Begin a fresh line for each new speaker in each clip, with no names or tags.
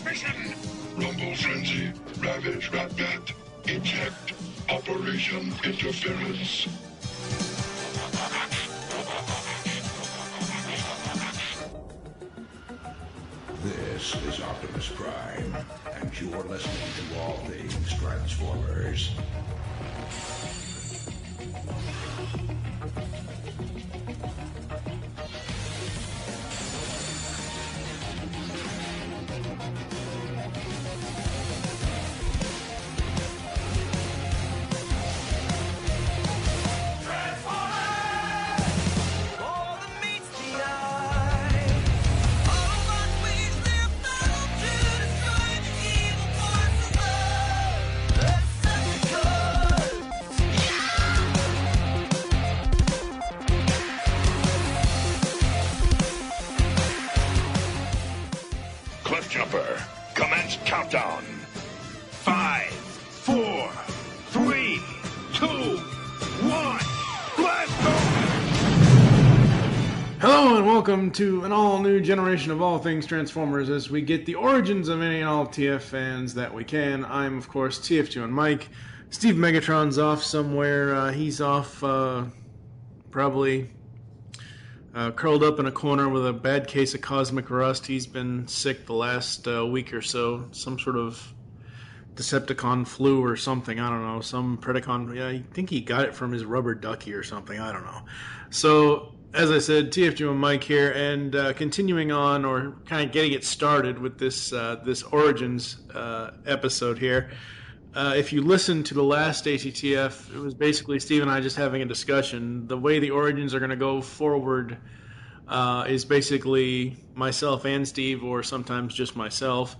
transmission. Rumble frenzy, ravage rat-bat, eject, operation interference.
This is Optimus Prime, and you're listening to All Things Transformers.
Jumper, commence countdown. 5, 4, 3, 2, 1, blast off!
Hello and welcome to an all-new generation of All Things Transformers as we get the origins of any and all TF fans that we can. I'm, of course, TF2 and Mike. Steve Megatron's off somewhere. He's off probably... curled up in a corner with a bad case of cosmic rust. He's been sick the last week or so. Some sort of Decepticon flu or something. I don't know. Some Predacon. Yeah, I think he got it from his rubber ducky or something. I don't know. So, as I said, TF2 and Mike here, and continuing on, or kind of getting it started with this Origins episode here. If you listen to the last ATTF, it was basically Steve and I just having a discussion. The way the Origins are going to go forward is basically myself and Steve, or sometimes just myself,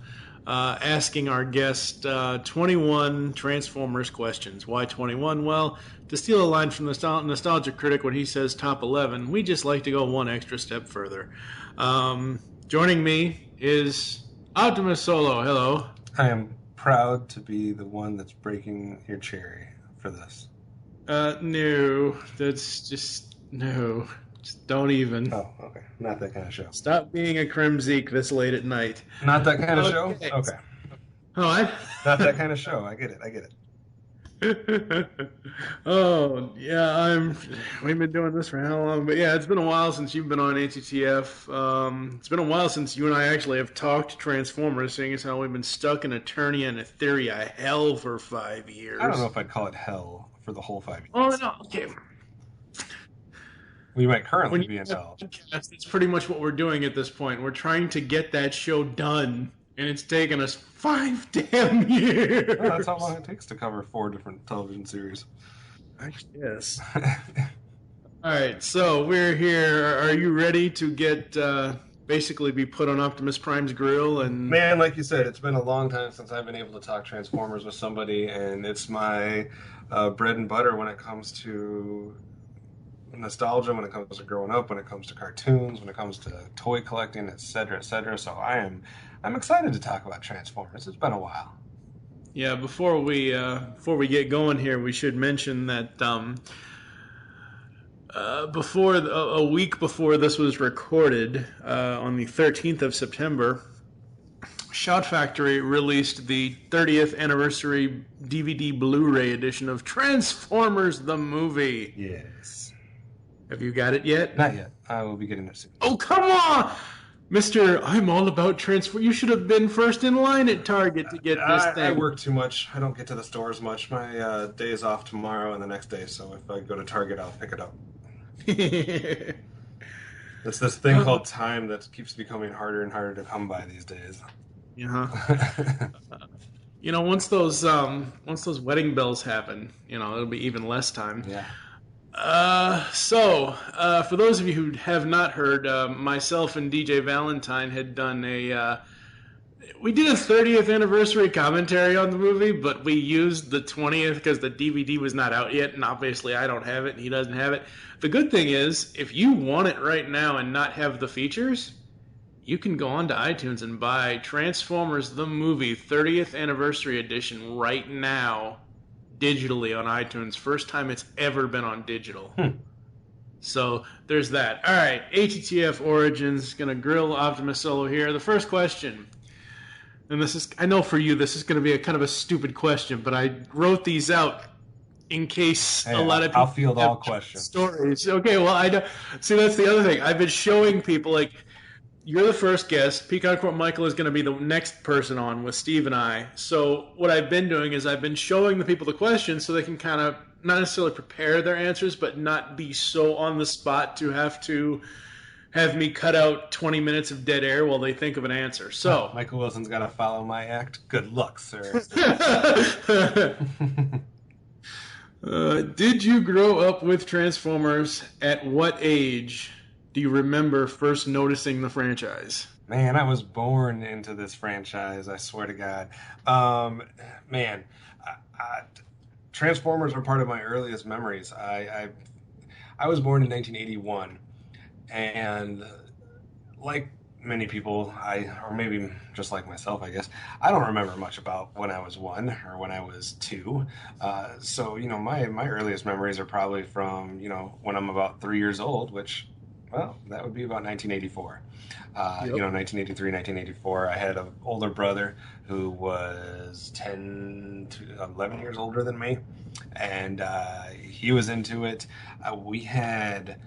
asking our guest 21 Transformers questions. Why 21? Well, to steal a line from the Nostalgia Critic when he says top 11, we just like to go one extra step further. Joining me is Optimus Solo. Hello.
I am proud to be the one that's breaking your cherry for this.
No, that's just no. Just don't even.
Oh, okay. Not that kind of show.
Stop being a Kremzeek this late at night.
Not that kind of show? Okay.
What?
Not that kind of show. I get it.
Oh, yeah, we've been doing this for how long? But yeah, it's been a while since you've been on ATTF. It's been a while since you and I actually have talked Transformers, seeing as how we've been stuck in Eternia and Etheria hell for 5 years.
I don't know if I'd call it hell for the whole 5 years.
Oh, no, okay.
We might currently be in hell.
That's pretty much what we're doing at this point. We're trying to get that show done, and it's taken us 5 damn years.
Well, that's how long it takes to cover 4 different television series.
Yes. All right, so we're here. Are you ready to get basically be put on Optimus Prime's grill? And
man, like you said, it's been a long time since I've been able to talk Transformers with somebody, and it's my bread and butter when it comes to nostalgia, when it comes to growing up, when it comes to cartoons, when it comes to toy collecting, etc., etc. So I'm excited to talk about Transformers. It's been a while.
Yeah, before we get going here, we should mention that a week before this was recorded, on the 13th of September, Shout Factory released the 30th anniversary DVD Blu-ray edition of Transformers the movie.
Yes.
Have you got it yet?
Not yet. I will be getting it soon.
Oh, come on! Mr. I'm all about transfer. You should have been first in line at Target to get this thing.
I work too much. I don't get to the stores much. My day is off tomorrow and the next day, so if I go to Target, I'll pick it up. It's this thing called time that keeps becoming harder and harder to come by these days.
Yeah. Once those wedding bells happen, it'll be even less time.
Yeah.
For those of you who have not heard, myself and DJ Valentine had done we did a 30th anniversary commentary on the movie, but we used the 20th because the DVD was not out yet, and obviously I don't have it, and he doesn't have it. The good thing is, if you want it right now and not have the features, you can go on to iTunes and buy Transformers the Movie 30th Anniversary Edition right now, digitally on iTunes. First time it's ever been on digital. So there's that. All right, ATTF Origins. Going to grill Optimus Solo here. The first question. and this is, I know for you this is going to be a kind of a stupid question, but I wrote these out in case a lot of people
I'll field all questions.
Stories. Okay, well, I know. See, that's the other thing. I've been showing people, like, you're the first guest. Pecan Court Michael is going to be the next person on with Steve and I. So what I've been doing is I've been showing the people the questions so they can kind of not necessarily prepare their answers, but not be so on the spot to have me cut out 20 minutes of dead air while they think of an answer. So
Michael Wilson's got to follow my act. Good luck, sir.
Did you grow up with Transformers? At what age do you remember first noticing the franchise?
Man, I was born into this franchise, I swear to God. Transformers are part of my earliest memories. I was born in 1981, and like many people, or maybe just like myself, I guess, I don't remember much about when I was 1 or when I was 2. So, my earliest memories are probably from, when I'm about 3 years old, which, well, that would be about 1984. 1983, 1984. I had an older brother who was 10 to 11 years older than me, and he was into it. We had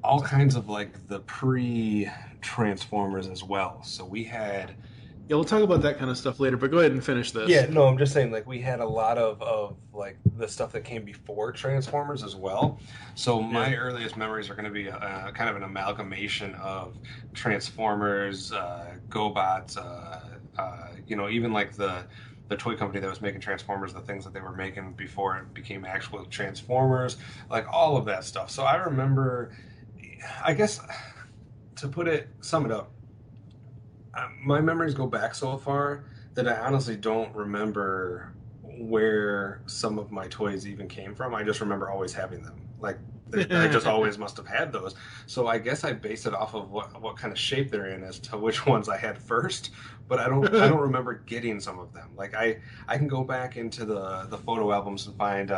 all kinds of, like, the pre-Transformers as well. So we had...
Yeah, we'll talk about that kind of stuff later, but go ahead and finish this.
Yeah, no, I'm just saying, like, we had a lot of like, the stuff that came before Transformers as well. So my earliest memories are going to be kind of an amalgamation of Transformers, GoBots, even, like, the toy company that was making Transformers, the things that they were making before it became actual Transformers, like, all of that stuff. So I remember... I guess, to sum it up, my memories go back so far that I honestly don't remember where some of my toys even came from. I just remember always having them. Like, I just always must have had those. So I guess I base it off of what kind of shape they're in as to which ones I had first. But I don't remember getting some of them. Like, I can go back into the photo albums and find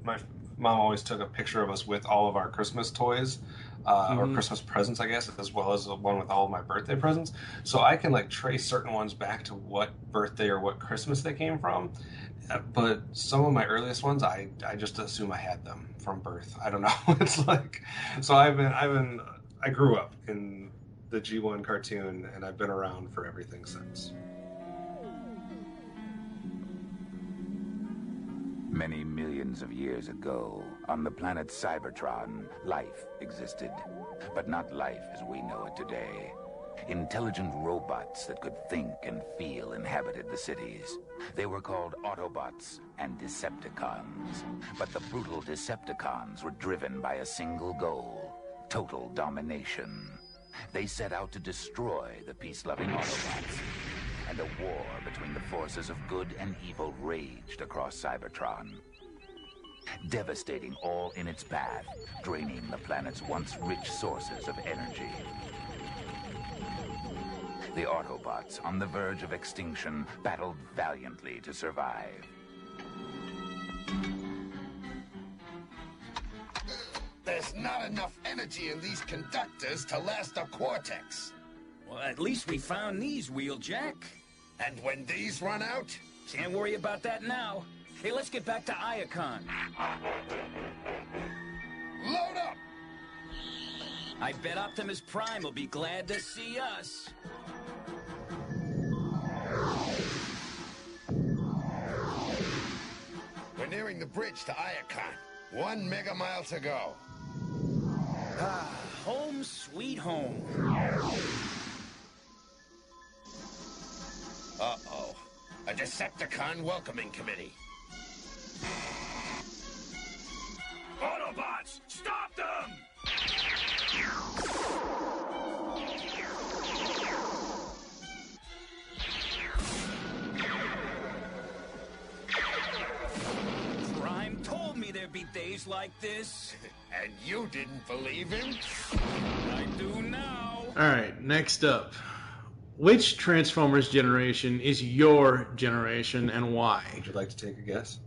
my mom always took a picture of us with all of our Christmas toys. Or Christmas presents, I guess, as well as the one with all of my birthday presents. So I can, like, trace certain ones back to what birthday or what Christmas they came from. But some of my earliest ones, I just assume I had them from birth. I don't know. It's like, so I grew up in the G1 cartoon, and I've been around for everything since.
Many millions of years ago, on the planet Cybertron, life existed. But not life as we know it today. Intelligent robots that could think and feel inhabited the cities. They were called Autobots and Decepticons. But the brutal Decepticons were driven by a single goal: total domination. They set out to destroy the peace-loving Autobots. And a war between the forces of good and evil raged across Cybertron, devastating all in its path, draining the planet's once rich sources of energy. The Autobots, on the verge of extinction, battled valiantly to survive.
There's not enough energy in these conductors to last a Cortex.
Well, at least we found these, Wheeljack.
And when these run out?
Can't worry about that now. Hey, let's get back to Iacon.
Load up!
I bet Optimus Prime will be glad to see us.
We're nearing the bridge to Iacon. 1 megamile to go.
Ah, home sweet home.
Uh-oh. A Decepticon welcoming committee.
Autobots, stop them!
Prime told me there'd be days like this.
And you didn't believe him?
I do now.
Alright, next up. Which Transformers generation is your generation, and why?
Would you like to take a guess?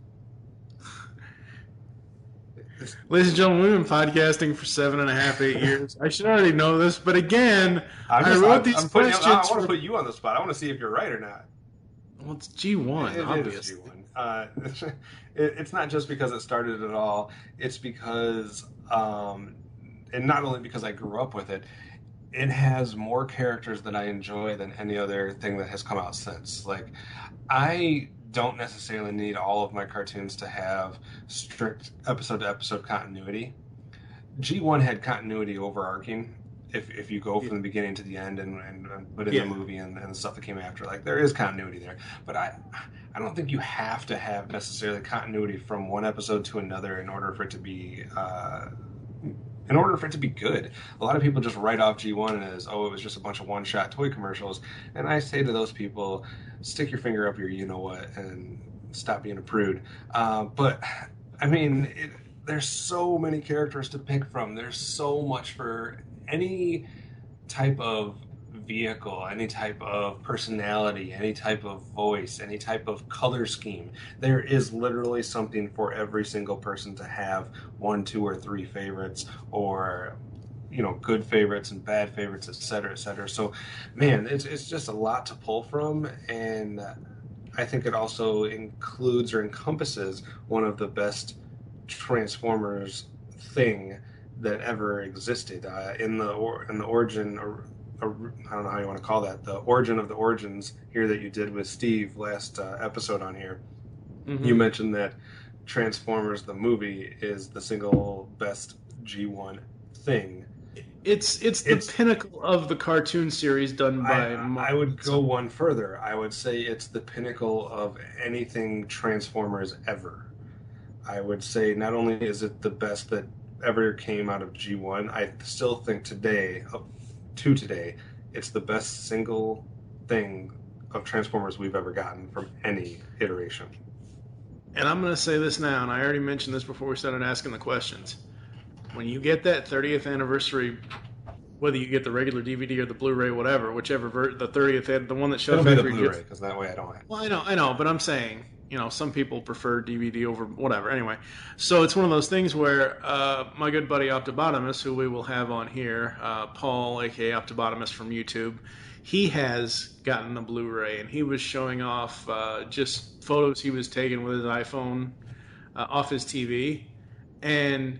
Ladies and gentlemen, we've been podcasting for 7.5, 8 years. I should already know this, but again, I wrote these questions.
I want to put you on the spot. I want to see if you're right or not.
Well, it's G1, obviously.
It is G1. It's not just because it started at all. It's because, and not only because I grew up with it, it has more characters that I enjoy than any other thing that has come out since. Like, I don't necessarily need all of my cartoons to have strict episode-to-episode continuity. G1 had continuity overarching. If you go from the beginning to the end and put in the movie and the stuff that came after, like, there is continuity there. But I don't think you have to have necessarily continuity from one episode to another in order for it to be good. A lot of people just write off G1 as, oh, it was just a bunch of one-shot toy commercials. And I say to those people, stick your finger up your you-know-what and stop being a prude. But, I mean, there's so many characters to pick from. There's so much for any type of vehicle, any type of personality, any type of voice, any type of color scheme. There is literally something for every single person to have 1, 2, or 3 favorites, or, you know, good favorites and bad favorites, etc., etc. So, man, it's just a lot to pull from, and I think it also includes or encompasses one of the best Transformers thing that ever existed in the origin, or I don't know how you want to call that, the origin of the origins here that you did with Steve last episode on here. You mentioned that Transformers the movie is the single best G1 thing.
It's the pinnacle of the cartoon series done by
I would go one further. I would say it's the pinnacle of anything Transformers ever. I would say not only is it the best that ever came out of G1, I still think today, it's the best single thing of Transformers we've ever gotten from any iteration.
And I'm going to say this now, and I already mentioned this before we started asking the questions. When you get that 30th anniversary, whether you get the regular DVD or the Blu-ray, whatever, whichever, the 30th, the one that showed
factory, the Blu-ray, because that way I don't have.
Well, I know, but I'm saying, you know, some people prefer DVD over whatever. Anyway, so it's one of those things where my good buddy Optibotimus, who we will have on here, Paul, aka Optibotimus from YouTube, he has gotten the Blu-ray, and he was showing off just photos he was taking with his iPhone off his TV. And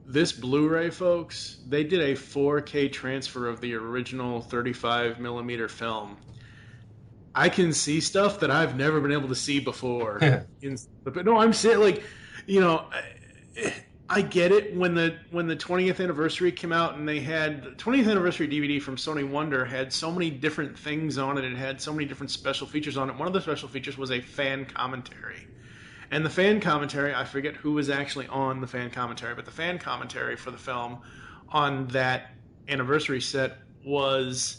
this Blu-ray, folks, they did a 4K transfer of the original 35 millimeter film. I can see stuff that I've never been able to see before. But no, I'm saying, like, you know, I get it. When the 20th anniversary came out, and they had the 20th anniversary DVD from Sony Wonder had so many different things on it. It had so many different special features on it. One of the special features was a fan commentary. And the fan commentary, I forget who was actually on the fan commentary, but the fan commentary for the film on that anniversary set was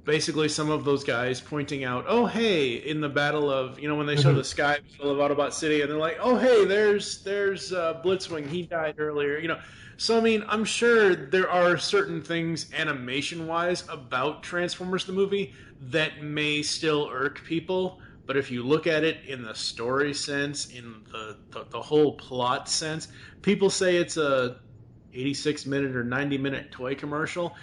basically some of those guys pointing out, oh, hey, in the battle of, you know, when they show the sky battle of Autobot City, and they're like, oh, hey, there's Blitzwing, he died earlier, you know. So, I mean, I'm sure there are certain things animation-wise about Transformers the movie that may still irk people, but if you look at it in the story sense, in the whole plot sense, people say it's a 86-minute or 90-minute toy commercial.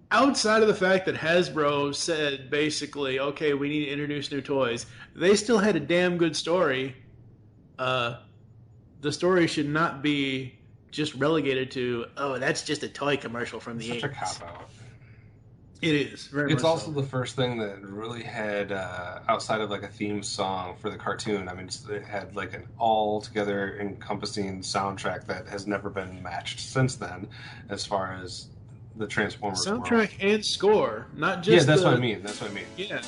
Outside of the fact that Hasbro said basically, okay, we need to introduce new toys, they still had a damn good story. The story should not be just relegated to, oh, that's just a toy commercial from the 80s.
Such a cop-out.
It is. Very
It's
much
also
so.
the first thing that really had, outside of like a theme song for the cartoon, I mean, it had like an all-together encompassing soundtrack that has never been matched since then, as far as the Transformers
soundtrack
world.
And score, not just
Yeah, that's what I mean. That's what I mean.
Yeah.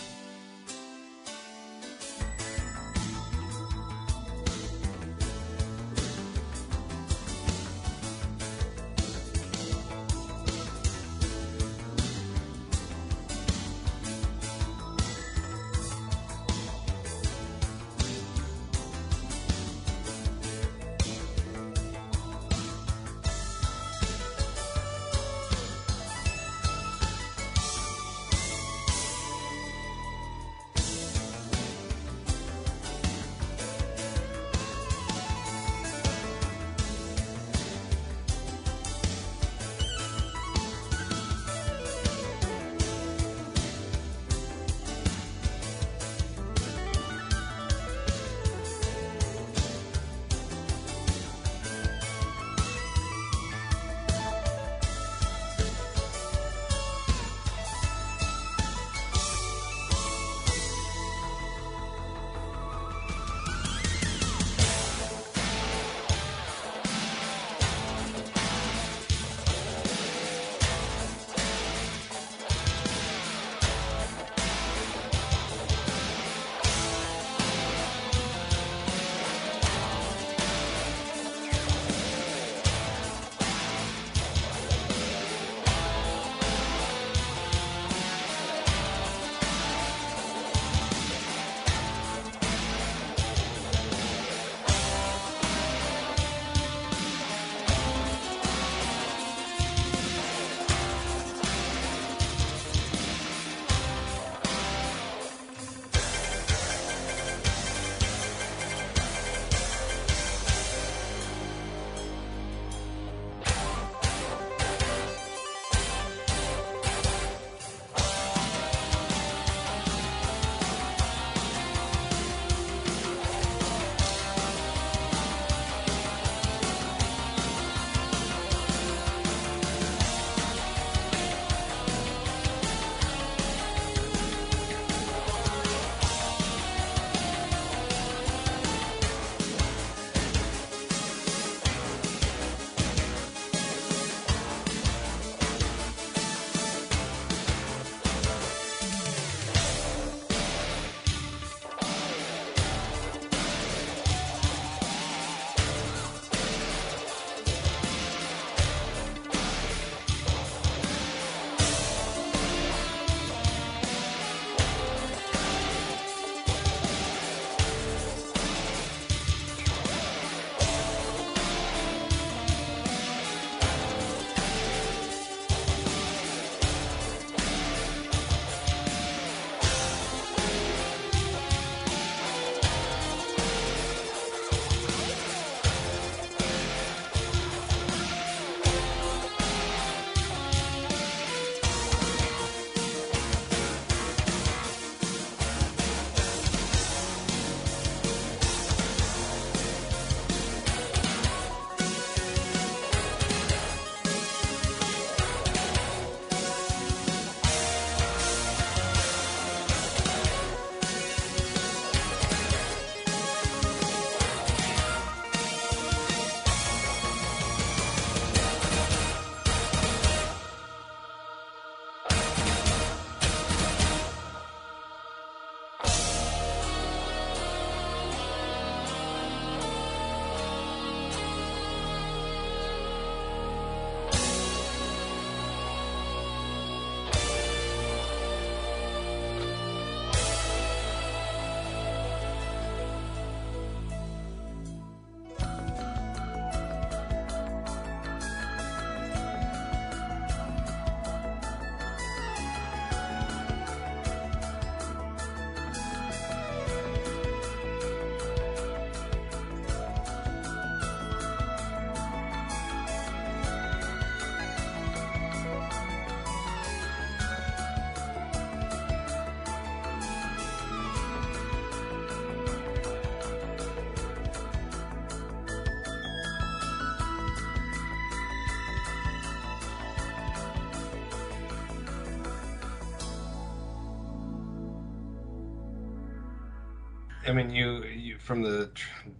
I mean, you from the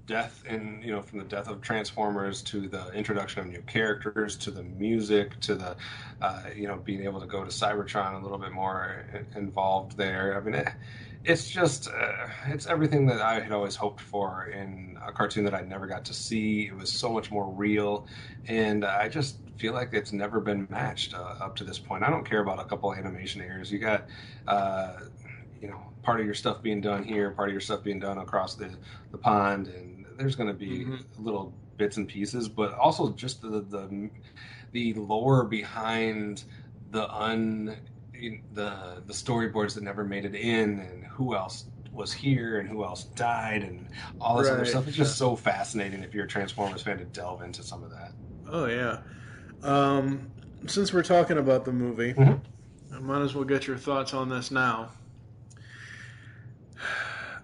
death from the death of Transformers to the introduction of new characters to the music to the being able to go to Cybertron a little bit more involved there. I mean, it's just it's everything that I had always hoped for in a cartoon that I never got to see. It was so much more real, and I just feel like it's never been matched up to this point. I don't care about a couple animation errors. You got part of your stuff being done here, part of your stuff being done across the pond, and there's going to be little bits and pieces, but also just the lore behind the storyboards that never made it in, and who else was here and who else died, and all this other stuff. It's just so fascinating if you're a Transformers fan to delve into some of that.
Oh yeah. Since we're talking about the movie, I might as well get your thoughts on this now.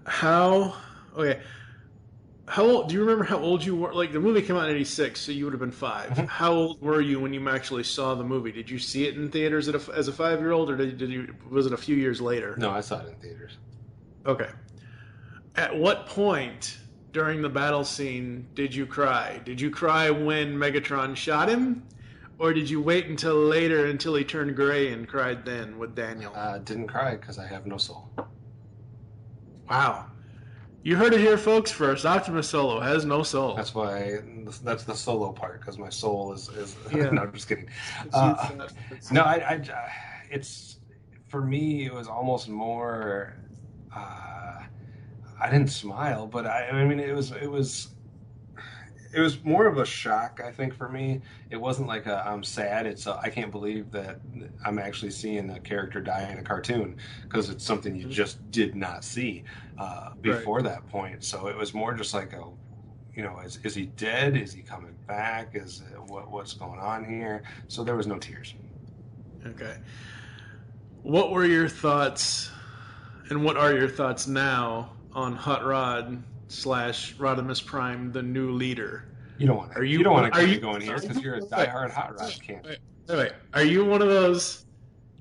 How old, do you remember how old you were? Like, the movie came out in 86, so you would have been 5. How old were you when you actually saw the movie? Did you see it in theaters as a 5-year-old, or was it a few years later?
No, I saw it in theaters.
Okay. At what point during the battle scene did you cry? Did you cry when Megatron shot him? Or did you wait until later, until he turned gray and cried then with Daniel?
Didn't cry because I have no soul.
Wow. You heard it here, folks, first. Optimus Solo has no soul.
That's the solo part, because my soul is
Yeah.
No, I'm just kidding. It's, for me, it was almost more, I didn't smile, but I mean, it was more of a shock, I think, for me. It wasn't like I'm sad. It's I can't believe that I'm actually seeing a character die in a cartoon, because it's something you just did not see before that point. So it was more just like is he dead? Is he coming back? What's going on here? So there was no tears. Okay.
What were your thoughts, and what are your thoughts now on Hot Rod / Rodimus Prime, the new leader?
You don't want to. You don't want to get going here because you're a diehard Hot Rod fan.
Wait. Are you one of those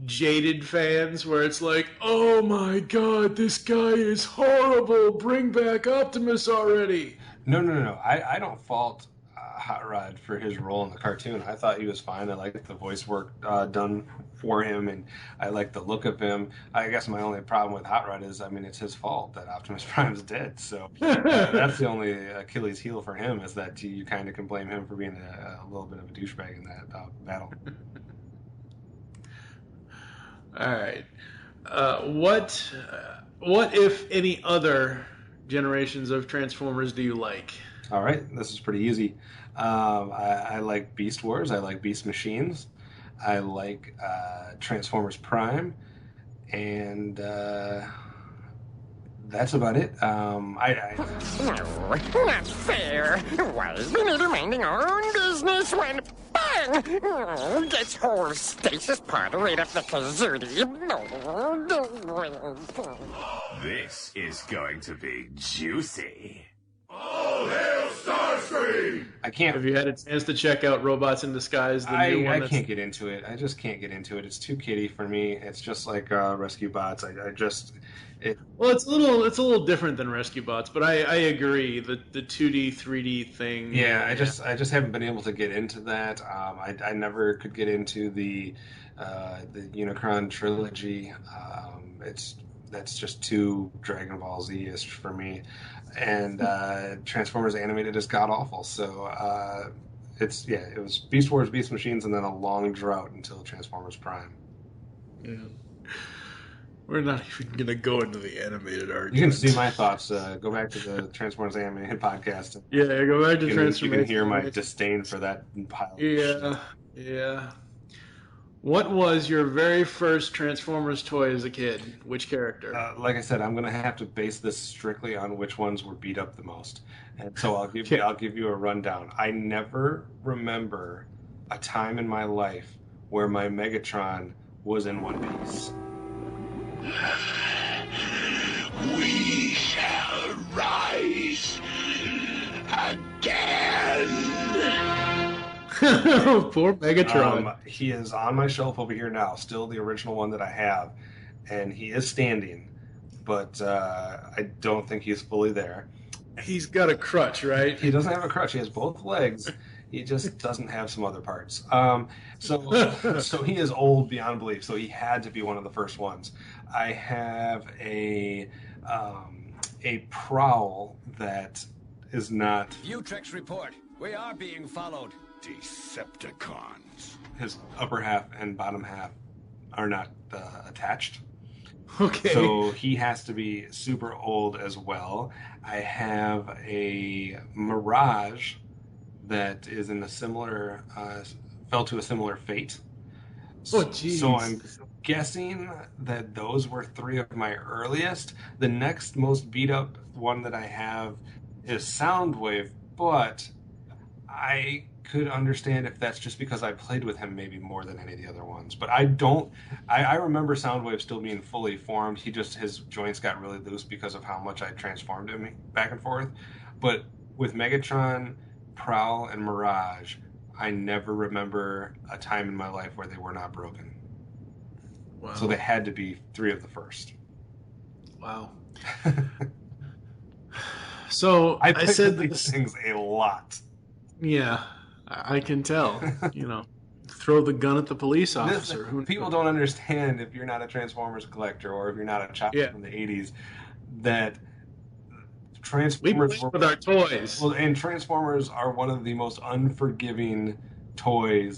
jaded fans where it's like, oh my god, this guy is horrible, bring back Optimus already?
No. I don't fault Hot Rod for his role in the cartoon. I thought he was fine. I liked the voice work done for him, and I liked the look of him. I guess my only problem with Hot Rod is, I mean, it's his fault that Optimus Prime's dead. So that's the only Achilles heel for him, is that you kind of can blame him for being a little bit of a douchebag in that battle.
All right. What if any other generations of Transformers do you like?
All right, this is pretty easy. I like Beast Wars. I like Beast Machines. I like Transformers Prime, and that's about it.
No, not fair. Why is the leader minding our own business when bang gets whole stasis pod right up the kazootie?
This is going to be juicy.
All hail Starscream!
I can't.
Have you had a chance to check out Robots in Disguise? The new one
I can't get into it. I just can't get into it. It's too kiddie for me. It's just like Rescue Bots.
Well, it's a little different than Rescue Bots, but I agree that the 2D 3D thing.
Yeah, I just haven't been able to get into that. I never could get into the Unicron trilogy. That's just too Dragon Ball Z-ish for me. And Transformers Animated is god-awful. So it was Beast Wars, Beast Machines, and then a long drought until Transformers Prime.
Yeah. We're not even going to go into the animated argument.
You can see my thoughts. Go back to the Transformers Animated podcast.
Yeah, go back to Transformers.
You can hear my disdain for that pile of shit.
Yeah. What was your very first Transformers toy as a kid? Which character?
Like I said, I'm going to have to base this strictly on which ones were beat up the most. And so I'll give you a rundown. I never remember a time in my life where my Megatron was in one piece.
We shall rise again.
Poor Megatron.
He is on my shelf over here now, still the original one that I have, and he is standing. but I don't think he's fully there.
He's got a crutch, right?
He doesn't have a crutch. He has both legs. He just doesn't have some other parts. So he is old beyond belief. So he had to be one of the first ones. I have a prowl that is not.
Utrecht's report. We are being followed.
Decepticons.
His upper half and bottom half are not attached.
Okay.
So he has to be super old as well. I have a Mirage that is in a similar, fell to a similar fate.
Oh, geez.
So I'm guessing that those were 3 of my earliest. The next most beat up one that I have is Soundwave, but I could understand if that's just because I played with him maybe more than any of the other ones. But I remember Soundwave still being fully formed. His joints got really loose because of how much I transformed him back and forth. But with Megatron, Prowl, and Mirage, I never remember a time in my life where they were not broken.
Wow.
So they had to be 3 of the first.
Wow. So I said
these things a lot.
Yeah, I can tell. Throw the gun at the police officer.
People don't understand, if you're not a Transformers collector or if you're not a child from the 80s, that Transformers
we play with our toys.
Well, and Transformers are one of the most unforgiving toy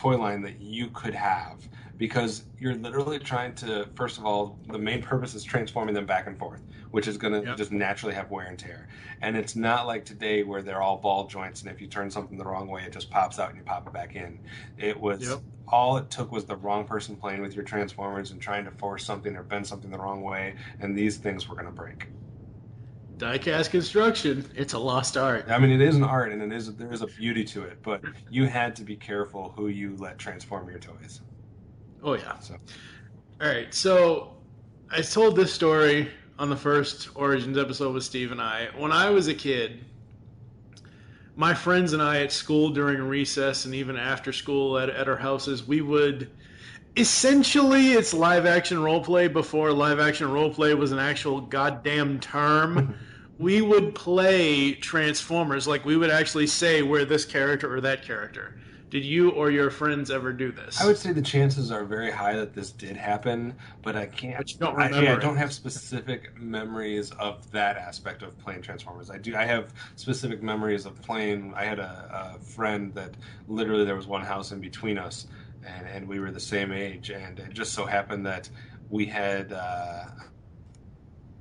line that you could have, because you're literally trying to, first of all, the main purpose is transforming them back and forth, which is going to just naturally have wear and tear. And it's not like today where they're all ball joints, and if you turn something the wrong way, it just pops out and you pop it back in. It was all it took was the wrong person playing with your Transformers and trying to force something or bend something the wrong way, and these things were going to break.
Die-cast construction, it's a lost art.
I mean, it is an art, and there is a beauty to it, but you had to be careful who you let transform your toys.
Oh, yeah. All right, so I told this story on the first Origins episode with Steve and I. When I was a kid, my friends and I at school during recess and even after school at our houses, we would... Essentially, it's live-action roleplay before live-action roleplay was an actual goddamn term. We would play Transformers. Like, we would actually say we're this character or that character. Did you or your friends ever do this?
I would say the chances are very high that this did happen, but I can't.
But you don't remember.
I don't have specific memories of that aspect of playing Transformers. I have specific memories of playing. I had a friend that literally there was one house in between us, and we were the same age, and it just so happened that we had.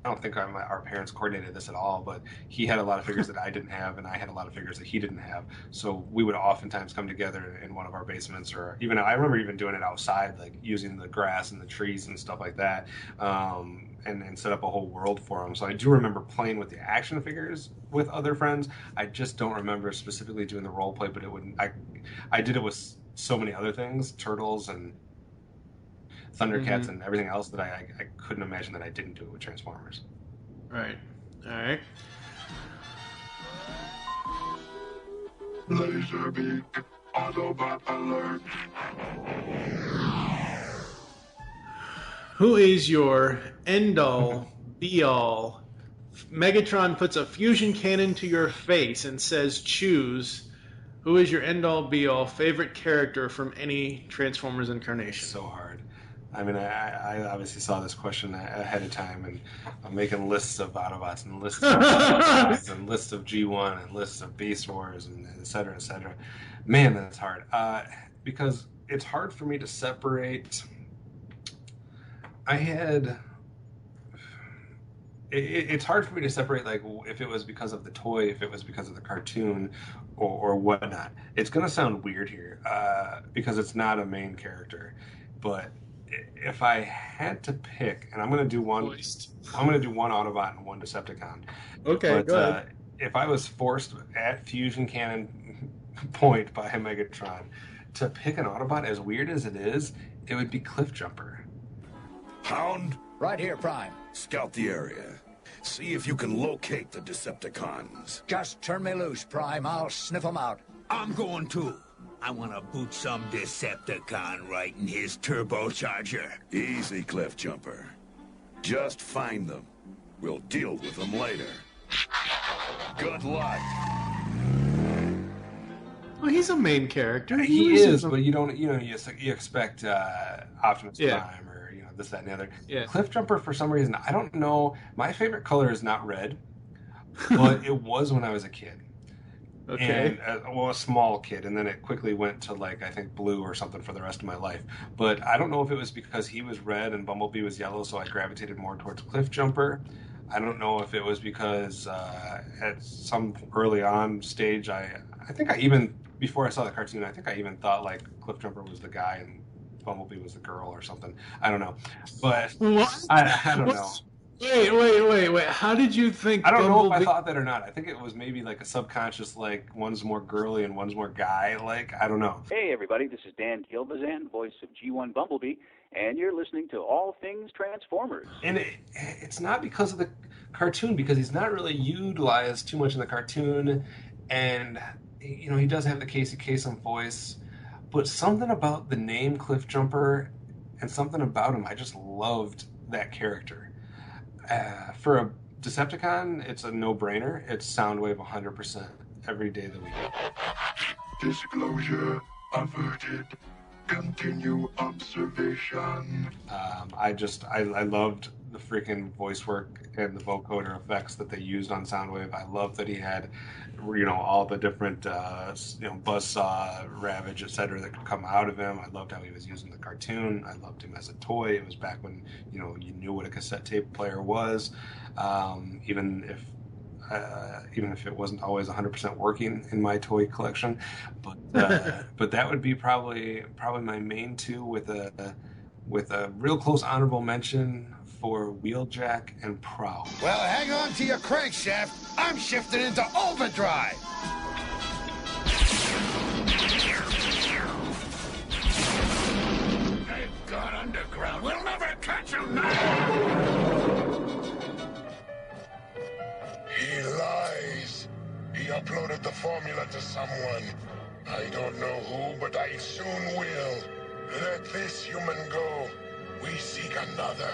I don't think our parents coordinated this at all, but he had a lot of figures that I didn't have, and I had a lot of figures that he didn't have. So we would oftentimes come together in one of our basements, or even I remember even doing it outside, like using the grass and the trees and stuff like that, and set up a whole world for them. So I do remember playing with the action figures with other friends. I just don't remember specifically doing the role play, but I did it with so many other things, Turtles and Thundercats and everything else, that I couldn't imagine that I didn't do it with Transformers.
Right. All right.
Laserbeak, Autobot alert.
Who is your end-all, be-all? Megatron puts a fusion cannon to your face and says, choose. Who is your end-all, be-all favorite character from any Transformers incarnation?
So hard. I mean, I obviously saw this question ahead of time, and I'm making lists of Autobots and lists of Autobots and lists of G1 and lists of Beast Wars and et cetera, et cetera. Man, that's hard. Because it's hard for me to separate. It's hard for me to separate, like, if it was because of the toy, if it was because of the cartoon, or whatnot. It's going to sound weird here, because it's not a main character, but if I had to pick, and I'm going to do one Autobot and one Decepticon.
Okay,
but,
go ahead.
If I was forced at Fusion Cannon point by Megatron to pick an Autobot, as weird as it is, it would be Cliffjumper.
Hound,
Right here, Prime.
scout the area. See if you can locate the Decepticons.
Just turn me loose, Prime. I'll sniff them out.
I'm going too. I want to boot some Decepticon right in his turbocharger.
Easy, Cliffjumper. Just find them. We'll deal with them later. Good luck.
Well, he's a main character.
He is, but you don't. You expect Optimus Prime or this, that, and the other.
Yeah.
Cliffjumper, for some reason, I don't know. My favorite color is not red, but it was when I was a kid.
Okay.
And a small kid, and then it quickly went to I think blue or something for the rest of my life. But I don't know if it was because he was red and Bumblebee was yellow, so I gravitated more towards Cliffjumper. I don't know if it was because at some early on stage, I think I even, before I saw the cartoon, I think I even thought Cliffjumper was the guy and Bumblebee was the girl or something. I don't know, but
what?
I don't know.
Wait. How did you think?
I don't know if I thought that or not. I think it was maybe a subconscious, one's more girly and one's more guy. I don't know.
Hey, everybody, this is Dan Gilbazan, voice of G1 Bumblebee, and you're listening to All Things Transformers.
And it's not because of the cartoon, because he's not really utilized too much in the cartoon, and he does have the Casey Kasem voice, but something about the name Cliffjumper and something about him, I just loved that character. For a Decepticon, it's a no-brainer. It's Soundwave 100% every day of the week.
Disclosure averted. Continue observation.
I loved the freaking voice work and the vocoder effects that they used on Soundwave. I loved that he had, all the different, buzzsaw, Ravage, etc. that could come out of him. I loved how he was using the cartoon. I loved him as a toy. It was back when, you knew what a cassette tape player was, even if it wasn't always 100% working in my toy collection, but that would be probably my main two, with a real close honorable mention for Wheeljack and Prowl.
Well, hang on to your crankshaft. I'm shifting into overdrive.
They've gone underground. We'll never catch them now.
He lies. He uploaded the formula to someone. I don't know who, but I soon will. Let this human go. We seek another.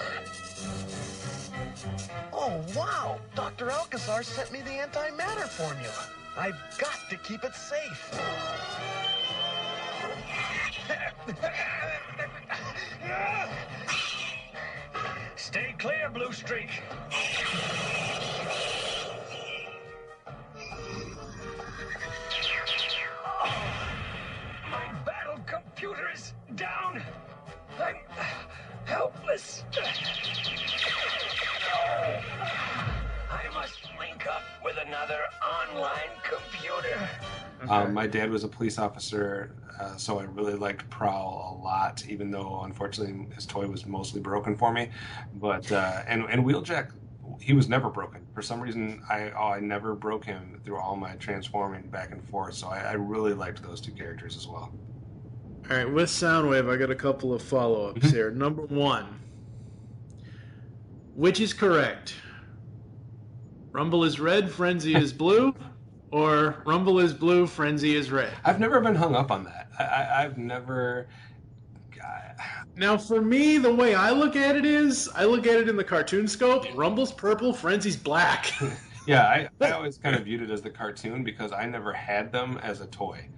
Oh, wow! Dr. Alcazar sent me the antimatter formula. I've got to keep it safe. Stay clear, Blue Streak. My battle computer is down. I'm helpless. I must link up with another online computer.
My dad was a police officer, so I really liked Prowl a lot, even though, unfortunately, his toy was mostly broken for me. But and Wheeljack, he was never broken. For some reason, I never broke him through all my transforming back and forth, so I really liked those two characters as well.
All right, with Soundwave, I got a couple of follow-ups here. Number one, which is correct? Rumble is red, Frenzy is blue, or Rumble is blue, Frenzy is red?
I've never been hung up on that. I've never...
Now, for me, the way I look at it is, I look at it in the cartoon scope. Rumble's purple, Frenzy's black.
Yeah, I always kind of viewed it as the cartoon because I never had them as a toy.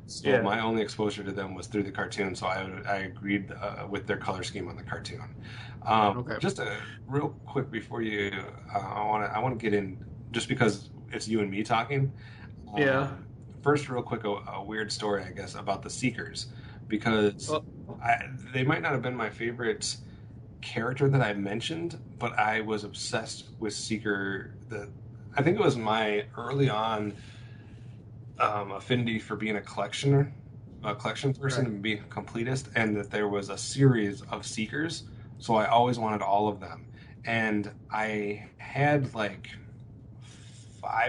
So my only exposure to them was through the cartoon, so I agreed with their color scheme on the cartoon.
Okay.
Just real quick before you, I want to get in, just because it's you and me talking. First, real quick, a weird story, I guess, about the Seekers, because they might not have been my favorite character that I mentioned, but I was obsessed with Seeker. I think it was my early on affinity for being a collection person and being a completist, and that there was a series of Seekers, so I always wanted all of them. And I had 4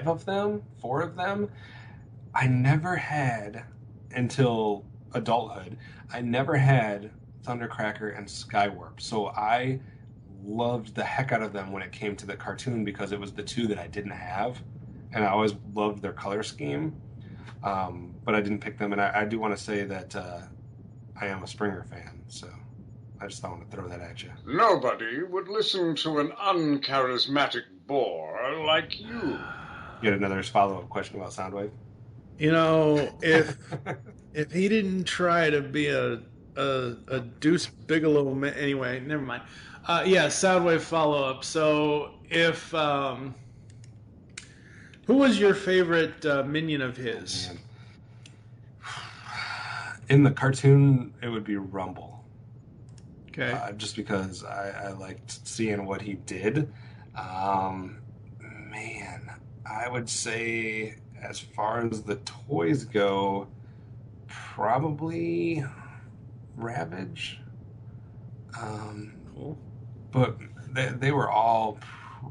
of them. I never had, until adulthood, I never had Thundercracker and Skywarp. So I loved the heck out of them when it came to the cartoon, because it was the 2 that I didn't have, and I always loved their color scheme. But I didn't pick them, and I do want to say that I am a Springer fan. So I just want to throw that at you.
Nobody would listen to an uncharismatic bore like you.
You had another follow-up question about Soundwave?
You know, if he didn't try to be a Deuce Bigelow, anyway, never mind. Yeah, Soundwave follow-up. So if who was your favorite minion of his?
In the cartoon, it would be Rumble.
Okay.
Just because I liked seeing what he did. Man, I would say as far as the toys go, probably Ravage.
Cool.
But they were all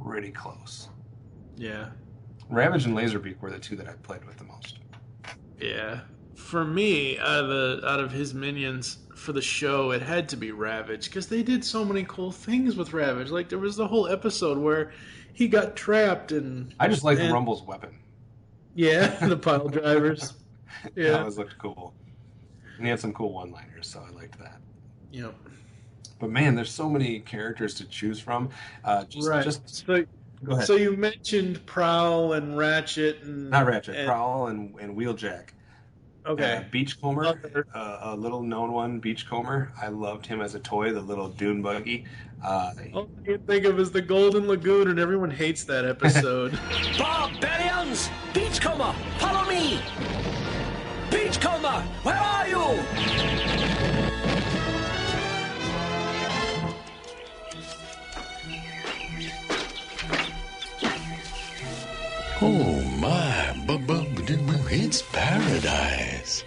pretty close.
Yeah.
Ravage and Laserbeak were the two that I played with the most.
Yeah. For me, out of his minions for the show, it had to be Ravage, because they did so many cool things with Ravage. Like, there was the whole episode where he got trapped and...
I just liked Rumble's weapon.
Yeah, the pile drivers. Yeah.
That always looked cool. And he had some cool one-liners, so I liked that.
Yep.
But man, there's so many characters to choose from. Go ahead.
So you mentioned Prowl and Ratchet and...
Not Ratchet, Prowl and Wheeljack.
Okay.
Beachcomber, a little known one, Beachcomber. I loved him as a toy, the little dune buggy.
All I can think of is the Golden Lagoon, and everyone hates that episode.
Barbarians! Beachcomber, follow me! Beachcomber, where are you?
Oh my, it's paradise.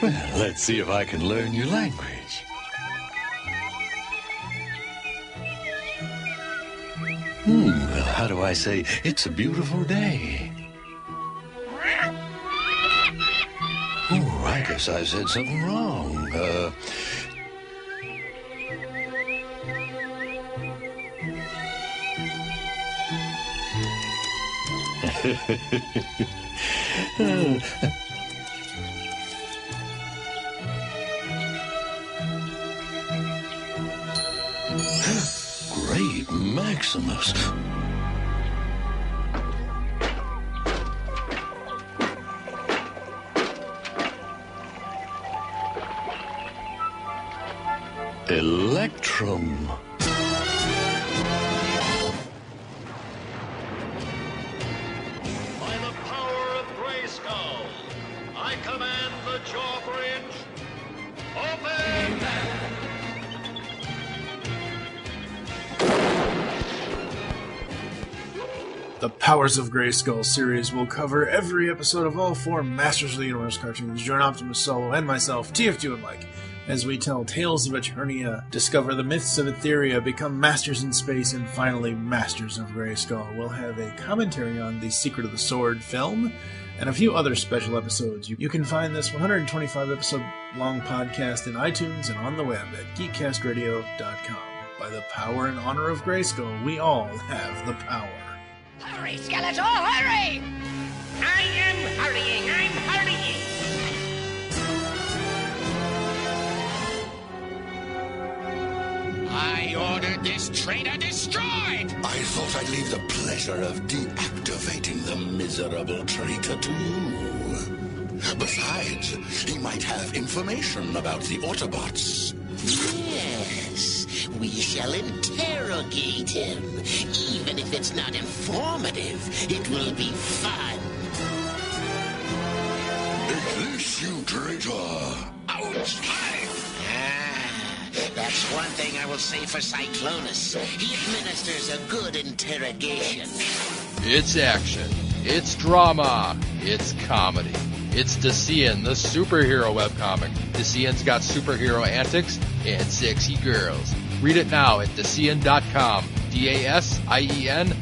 Well, let's see if I can learn your language. Well, how do I say, it's a beautiful day? Oh, I guess I said something wrong. Great Maximus. Electrum.
The Powers of Grayskull series will cover every episode of all 4 Masters of the Universe cartoons. Join Optimus Solo and myself, TF2 and Mike, as we tell tales of Eternia, discover the myths of Etheria, become masters in space, and finally Masters of Grayskull. We'll have a commentary on the Secret of the Sword film, and a few other special episodes. You can find this 125-episode-long podcast in iTunes and on the web at geekcastradio.com. By the power and honor of Grayskull, we all have the power.
Hurry, Skeletor, hurry! I am hurrying, I'm hurrying! I ordered this traitor destroyed!
I thought I'd leave the pleasure of deactivating the miserable traitor to you. Besides, he might have information about the Autobots.
Yes, we shall interrogate him. Even if it's not informative, it will be fun.
This, you traitor!
Ouch! That's one thing I will say for Cyclonus. He administers a good interrogation.
It's action. It's drama. It's comedy. It's Disdain, the superhero webcomic. Disdain's got superhero antics and sexy girls. Read it now at Disdain.com. DASIEN.com.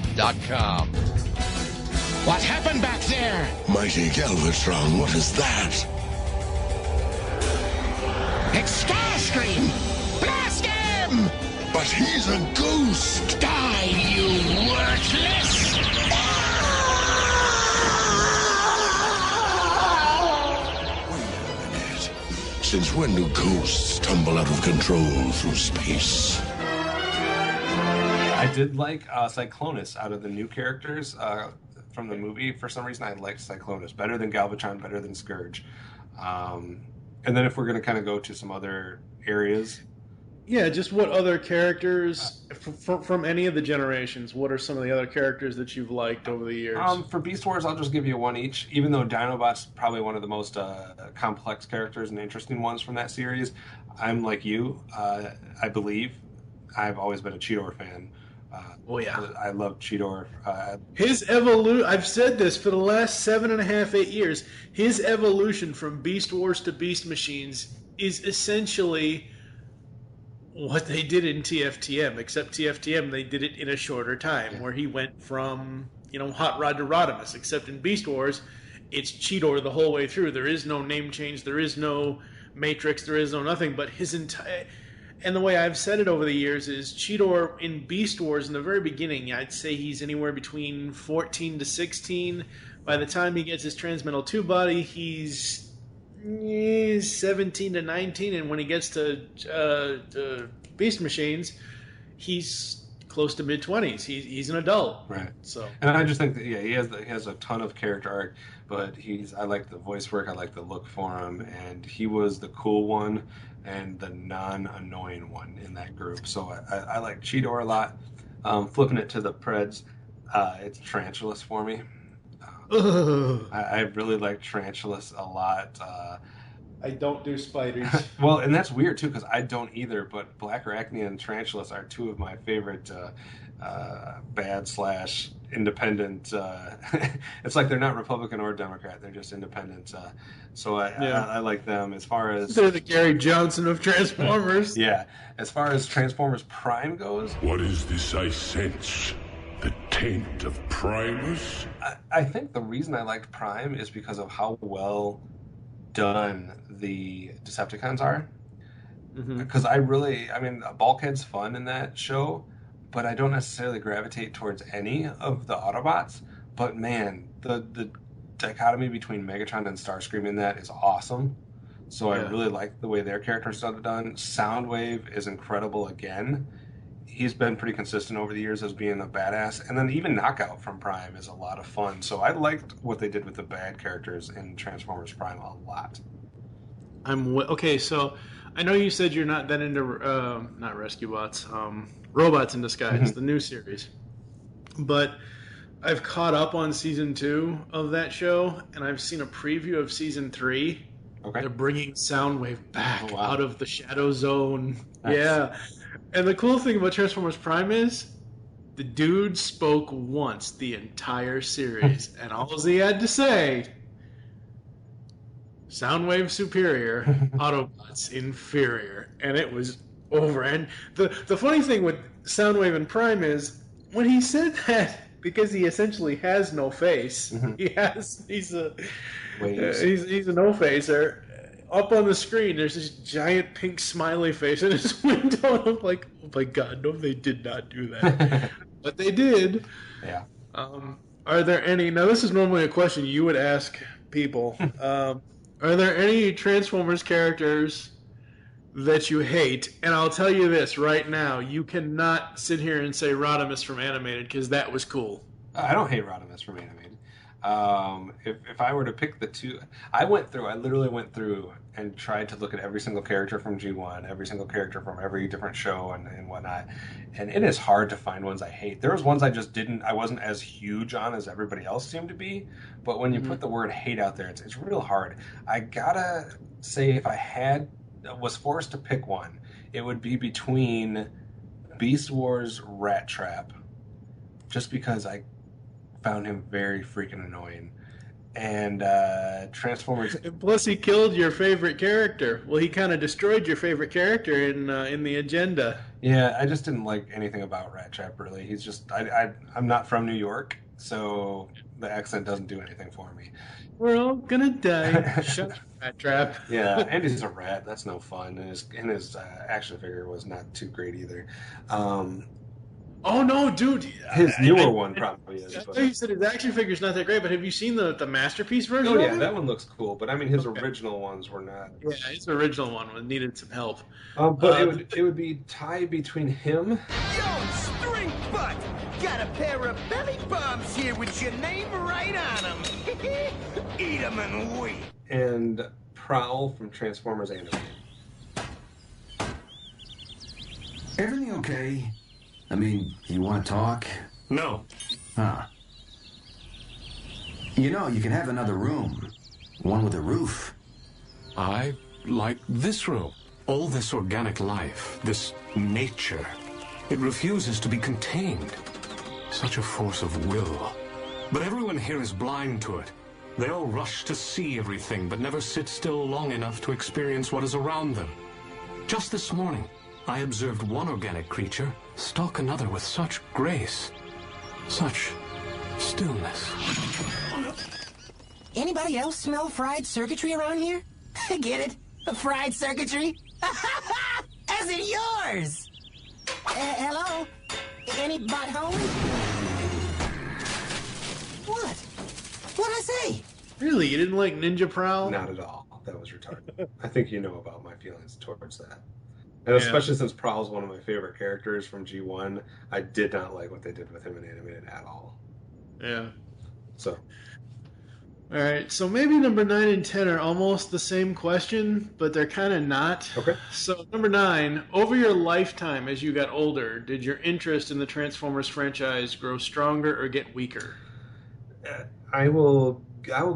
What happened back there?
Mighty Galvatron, what is that?
It's Starscream! Blast him!
But he's a ghost!
Die, you worthless!
when do ghosts tumble out of control through space?
I did like Cyclonus out of the new characters from the movie. For some reason, I liked Cyclonus better than Galvatron, better than Scourge. And then if we're going to kind of go to some other areas.
Yeah, just what other characters from any of the generations, what are some of the other characters that you've liked over the years?
For Beast Wars, I'll just give you one each, even though Dinobot's probably one of the most complex characters and interesting ones from that series. I'm like you. I believe I've always been a Cheetor fan.
Oh, yeah.
I love Cheetor.
His evolution, I've said this for the last 7.5, 8 years, his evolution from Beast Wars to Beast Machines is essentially what they did in TFTM, except TFTM, they did it in a shorter time, where he went from, Hot Rod to Rodimus, except in Beast Wars, it's Cheetor the whole way through. There is no name change, there is no Matrix, there is no nothing, but his entire... And the way I've said it over the years is Cheetor in Beast Wars in the very beginning, I'd say he's anywhere between 14 to 16. By the time he gets his Transmetal 2 body, he's 17 to 19, and when he gets to Beast Machines, he's close to mid-20s. He's an adult,
right?
So,
and I just think that he has a ton of character arc, but I like the voice work, I like the look for him, and he was the cool one and the non-annoying one in that group. So I like Cheetor a lot. Flipping it to the Preds, it's Tarantulas for me. I really like Tarantulas a lot.
I don't do spiders.
Well, and that's weird too, because I don't either, but Black Arachnia and Tarantulas are two of my favorite bad/independent. It's like they're not Republican or Democrat, they're just independent. So I like them. As far as...
They're the Gary Johnson of Transformers.
Yeah. As far as Transformers Prime goes...
What is this I sense? The taint of Primus?
I think the reason I liked Prime is because of how well done the Decepticons are. Because Bulkhead's fun in that show, but I don't necessarily gravitate towards any of the Autobots. But man, the dichotomy between Megatron and Starscream in that is awesome. So I really like the way their characters are done. Soundwave is incredible again. He's been pretty consistent over the years as being a badass. And then even Knockout from Prime is a lot of fun. So I liked what they did with the bad characters in Transformers Prime a lot.
Okay, so I know you said you're not that into, not Rescue Bots, Robots in Disguise, the new series. But I've caught up on Season 2 of that show, and I've seen a preview of Season 3.
Okay.
They're bringing Soundwave back out of the Shadow Zone.
Nice.
Yeah. And the cool thing about Transformers Prime is the dude spoke once the entire series, and all he had to say, Soundwave superior, Autobots inferior, and it was over. And the funny thing with Soundwave and Prime is when he said that, because he essentially has no face, he's a no-facer. Up on the screen, there's this giant pink smiley face in his window, and I'm like, oh my god, no, they did not do that. But they did.
Yeah.
Are there any... Now, this is normally a question you would ask people. Are there any Transformers characters that you hate? And I'll tell you this right now, you cannot sit here and say Rodimus from Animated, because that was cool.
I don't hate Rodimus from Animated. If I were to pick the two, I literally went through and tried to look at every single character from G1, every single character from every different show and whatnot. And it is hard to find ones I hate. There was ones I wasn't as huge on as everybody else seemed to be. But when you put the word hate out there, it's real hard. I gotta say, if I was forced to pick one, it would be between Beast Wars Rat Trap, just because I found him very freaking annoying, and Transformers.
Plus, he killed your favorite character. Well, he kind of destroyed your favorite character in the agenda.
Yeah, I just didn't like anything about Rat Trap, really. He's just I'm not from New York, so the accent doesn't do anything for me.
We're all gonna die. Shut up, Rat Trap.
Yeah, and he's a rat. That's no fun. And his action figure was not too great either.
Oh no, dude!
His newer one probably is.
I
But...
know you said his action figure's not that great, but have you seen the Masterpiece version?
Oh yeah,
of it?
that one looks cool. But I mean, his original ones were not.
Yeah, his original one needed some help.
But it would be tied between him.
Yo, string butt! Got a pair of belly bombs here with your name right on them. Eat them and wait.
And Prowl from Transformers Animated.
Everything okay? I mean, you want to talk?
No.
Huh. You know, you can have another room. One with a roof.
I like this room. All this organic life, this nature, it refuses to be contained. Such a force of will. But everyone here is blind to it. They all rush to see everything, but never sit still long enough to experience what is around them. Just this morning, I observed one organic creature stalk another with such grace, such stillness.
Anybody else smell fried circuitry around here? Get it? Fried circuitry? As in yours! Hello? Anybody home? What? What'd I say?
Really? You didn't like Ninja Prowl?
Not at all. That was retarded. I think you know about my feelings towards that. And especially since Prowl's one of my favorite characters from G1, I did not like what they did with him in animated at all.
Yeah.
So.
All right, so maybe number 9 and 10 are almost the same question, but they're kind of not.
Okay.
So number 9, over your lifetime as you got older, did your interest in the Transformers franchise grow stronger or get weaker?
I will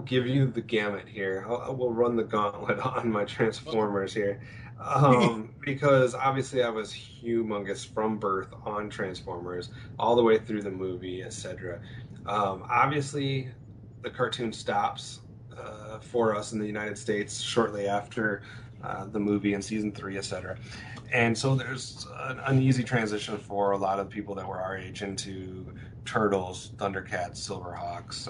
give you the gamut here. I will run the gauntlet on my Transformers here. Because obviously I was humongous from birth on Transformers, all the way through the movie, etc. Obviously, the cartoon stops for us in the United States shortly after the movie in season 3, etc. And so there's an uneasy transition for a lot of people that were our age into Turtles, Thundercats, Silverhawks,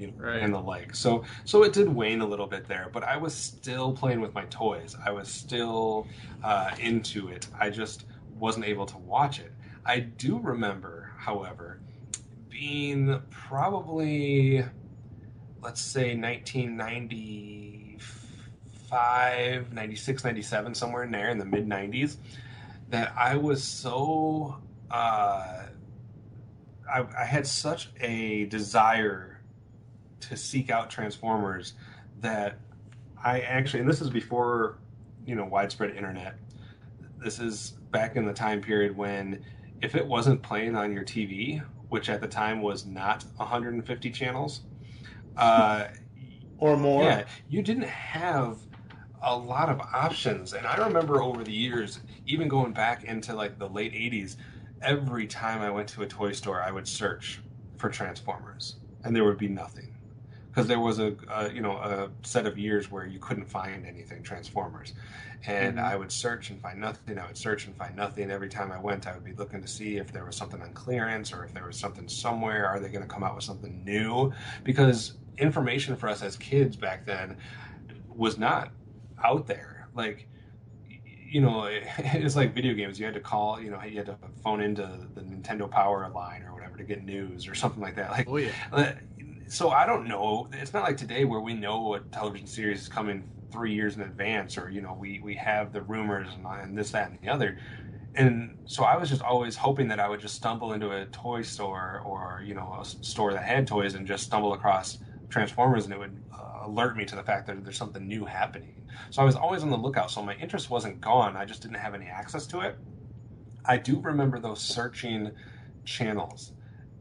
and the like. So it did wane a little bit there, but I was still playing with my toys. I was still into it. I just wasn't able to watch it. I do remember, however, being probably, let's say 1995, 96, 97, somewhere in there in the mid-90s, that I was so... I had such a desire to seek out Transformers that I actually, and this is before, widespread internet. This is back in the time period when if it wasn't playing on your TV, which at the time was not 150 channels,
or more,
yeah, you didn't have a lot of options. And I remember over the years, even going back into like the late 80s, every time I went to a toy store, I would search for Transformers, and there would be nothing, because there was a set of years where you couldn't find anything Transformers, and I would search and find nothing. I would search and find nothing. Every time I went, I would be looking to see if there was something on clearance or if there was something somewhere. Are they going to come out with something new? Because information for us as kids back then was not out there. Like, it's like video games. You had to call, you had to phone into the Nintendo Power line or whatever to get news or something like that. Like,
oh yeah.
So I don't know. It's not like today where we know a television series is coming 3 years in advance, or we have the rumors and this, that, and the other. And so I was just always hoping that I would just stumble into a toy store or a store that had toys and just stumble across Transformers, and it would alert me to the fact that there's something new happening. So I was always on the lookout. So my interest wasn't gone. I just didn't have any access to it. I do remember though searching channels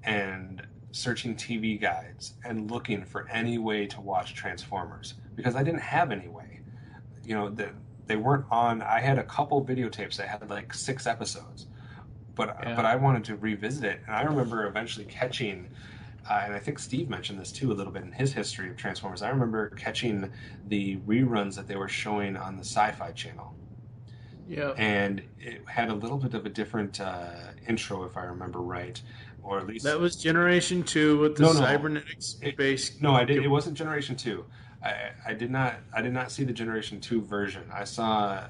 and searching TV guides and looking for any way to watch Transformers, because I didn't have any way. They weren't on. I had a couple videotapes that had like 6 episodes, but I wanted to revisit it. And I remember eventually catching, and I think Steve mentioned this too a little bit in his history of Transformers, I remember catching the reruns that they were showing on the Sci-Fi Channel.
Yeah.
And it had a little bit of a different intro, if I remember right, or at least
that was Generation 2 with the cybernetic space.
It wasn't Generation 2. I did not see the Generation 2 version. I saw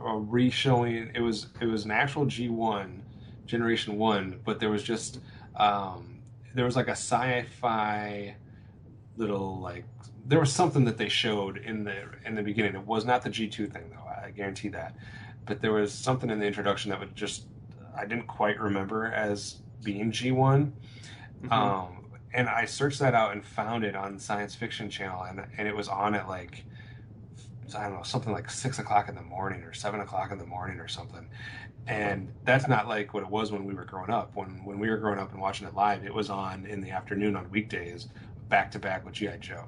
a re-showing. It was an actual G1 Generation 1, but there was just there was like a sci-fi little like there was something that they showed in the beginning. It was not the G2 thing though, I guarantee that. But there was something in the introduction that would just I didn't quite remember as being G1. And I searched that out and found it on Science Fiction Channel, and it was on at like, I don't know, something like 6 o'clock in the morning or 7 o'clock in the morning or something. And that's not like what it was when we were growing up. When we were growing up and watching it live, it was on in the afternoon on weekdays, back to back with G.I. Joe.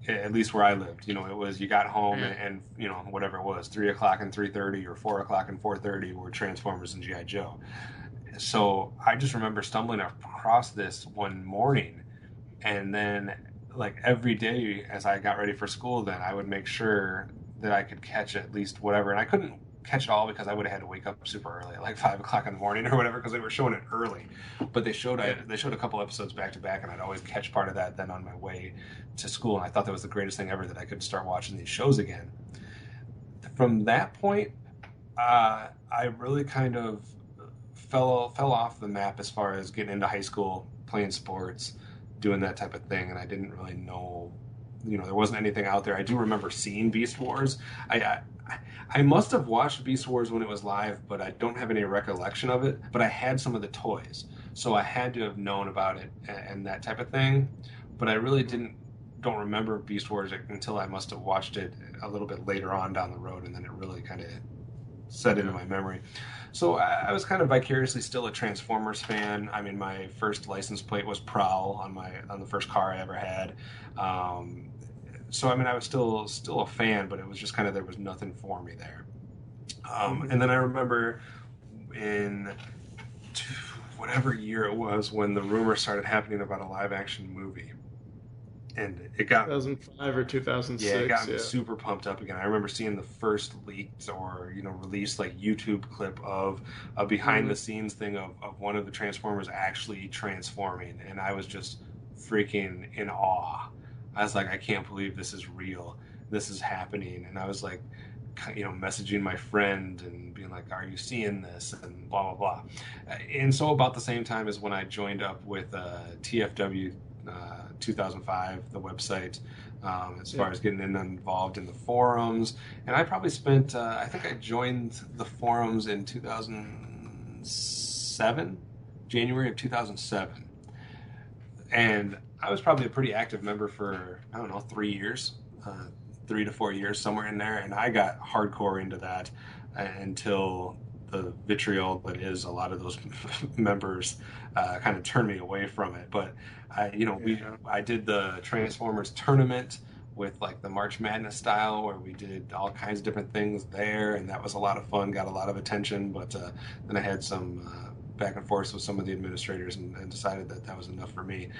At least where I lived, it was you got home and whatever it was, 3 o'clock and 3:30 or 4 o'clock and 4:30 were Transformers and G.I. Joe. So I just remember stumbling across this one morning, and then like every day as I got ready for school, then I would make sure that I could catch at least whatever. And I couldn't catch it all because I would have had to wake up super early, at like 5 o'clock in the morning or whatever, because they were showing it early. But they showed a couple episodes back to back, and I'd always catch part of that then on my way to school. And I thought that was the greatest thing ever, that I could start watching these shows again. From that point, I really kind of fell off the map as far as getting into high school, playing sports, doing that type of thing, and I didn't really know, there wasn't anything out there. I do remember seeing Beast Wars. I must have watched Beast Wars when it was live, but I don't have any recollection of it. But I had some of the toys, so I had to have known about it and that type of thing. But I really don't remember Beast Wars until I must have watched it a little bit later on down the road, and then it really kind of set into my memory. So I was kind of vicariously still a Transformers fan. I mean, my first license plate was Prowl on the first car I ever had. So I mean, I was still a fan, but it was just kind of, there was nothing for me there. And then I remember in whatever year it was when the rumor started happening about a live action movie. And it got
2005 or 2006.
Yeah, it got me super pumped up again. I remember seeing the first leaked or released like YouTube clip of a behind the scenes thing of one of the Transformers actually transforming, and I was just freaking in awe. I was like, I can't believe this is real. This is happening. And I was like, messaging my friend and being like, are you seeing this? And blah, blah, blah. And so about the same time as when I joined up with TFW 2005, the website, as far as getting involved in the forums. And I probably spent, I think I joined the forums in 2007, January of 2007. And I was probably a pretty active member for, 3 years, 3 to 4 years, somewhere in there. And I got hardcore into that until the vitriol that is a lot of those members kind of turned me away from it. But I did the Transformers tournament with like the March Madness style, where we did all kinds of different things there, and that was a lot of fun, got a lot of attention. But then I had some back and forth with some of the administrators and decided that was enough for me.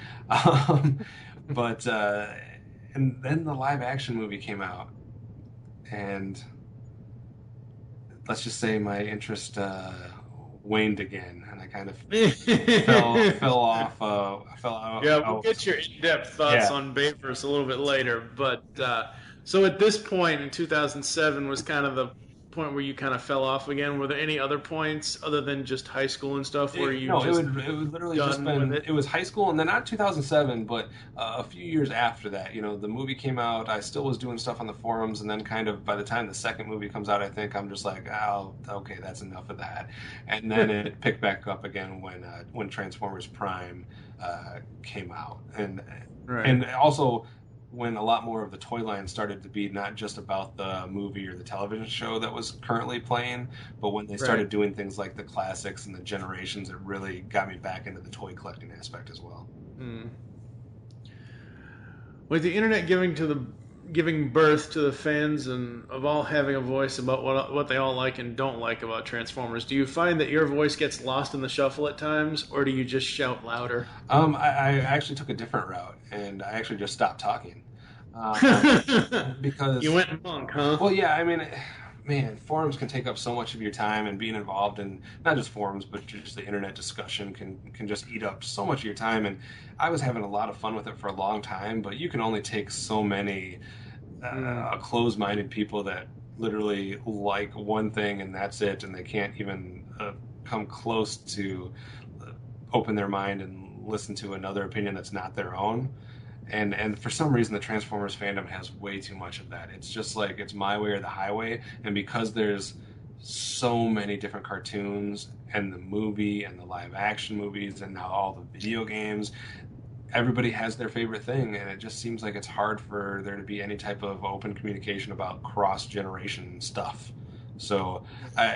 But and then the live action movie came out, and let's just say my interest waned again, and I kind of fell off.
Yeah, we'll get your in-depth thoughts on Bayverse a little bit later. But so at this point in 2007 was kind of the point where you kind of fell off again. Were there any other points other than just high school and stuff where you
it would literally just been it was high school, and then not 2007, but a few years after that. The movie came out. I still was doing stuff on the forums, and then kind of by the time the second movie comes out, I think I'm just like, oh, okay, that's enough of that. And then it picked back up again when Transformers Prime came out, and also when a lot more of the toy line started to be not just about the movie or the television show that was currently playing, but when they started doing things like the classics and the generations, it really got me back into the toy collecting aspect as well.
With the internet giving birth to the fans and of all having a voice about what they all like and don't like about Transformers, do you find that your voice gets lost in the shuffle at times, or do you just shout louder?
I actually took a different route, and I actually just stopped talking. Because
you went monk, huh?
Well, yeah, I mean, man, forums can take up so much of your time, and being involved in not just forums, but just the internet discussion can just eat up so much of your time. And I was having a lot of fun with it for a long time, but you can only take so many closed-minded people that literally like one thing and that's it, and they can't even come close to open their mind and listen to another opinion that's not their own. And for some reason, the Transformers fandom has way too much of that. It's just like, it's my way or the highway. And because there's so many different cartoons and the movie and the live action movies and now all the video games, everybody has their favorite thing. And it just seems like it's hard for there to be any type of open communication about cross-generation stuff. So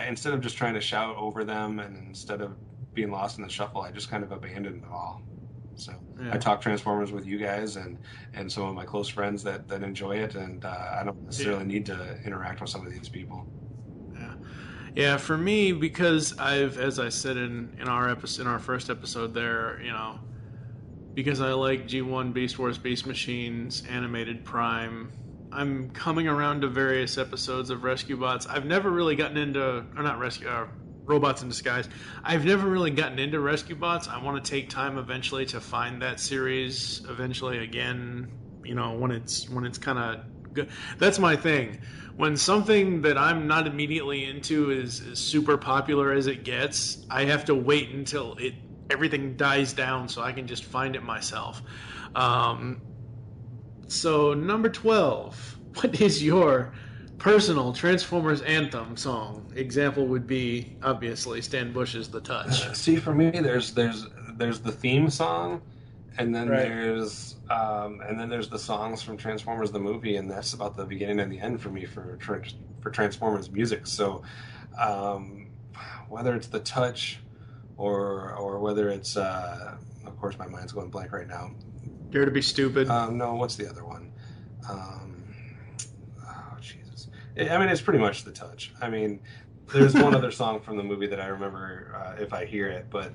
instead of just trying to shout over them and instead of being lost in the shuffle, I just kind of abandoned it all. So I talk Transformers with you guys and some of my close friends that enjoy it, and I don't necessarily need to interact with some of these people.
Yeah, for me, because as I said in our first episode there, because I like G1, Beast Wars, Beast Machines, Animated Prime, I'm coming around to various episodes of Rescue Bots. I've never really gotten into, Robots in Disguise. I've never really gotten into Rescue Bots. I want to take time eventually to find that series eventually again, when it's kind of good. That's my thing. When something that I'm not immediately into is super popular as it gets, I have to wait until everything dies down so I can just find it myself. So number 12, what is your personal Transformers anthem song? Example would be obviously Stan Bush's "The Touch."
See, for me, there's the theme song, and then there's the songs from Transformers the movie, and that's about the beginning and the end for me for Transformers music. So whether it's "The Touch" or whether it's of course my mind's going blank right now.
Dare to Be Stupid.
No, what's the other one? I mean, it's pretty much "The Touch." I mean, there's one other song from the movie that I remember if I hear it, but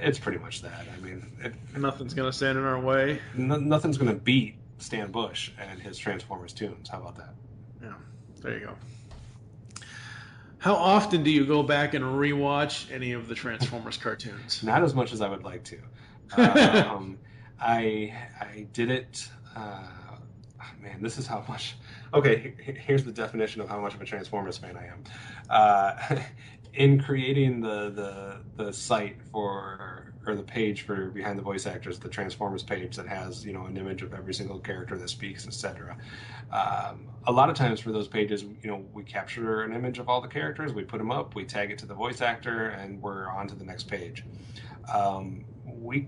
it's pretty much that. I mean,
nothing's going to stand in our way.
Nothing's going to beat Stan Bush and his Transformers tunes. How about that?
Yeah, there you go. How often do you go back and rewatch any of the Transformers cartoons?
Not as much as I would like to. I did it. Man, this is how much. Okay, here's the definition of how much of a Transformers fan I am. In creating the site or the page for Behind the Voice Actors, the Transformers page that has an image of every single character that speaks, etc. A lot of times for those pages, we capture an image of all the characters, we put them up, we tag it to the voice actor, and we're on to the next page. We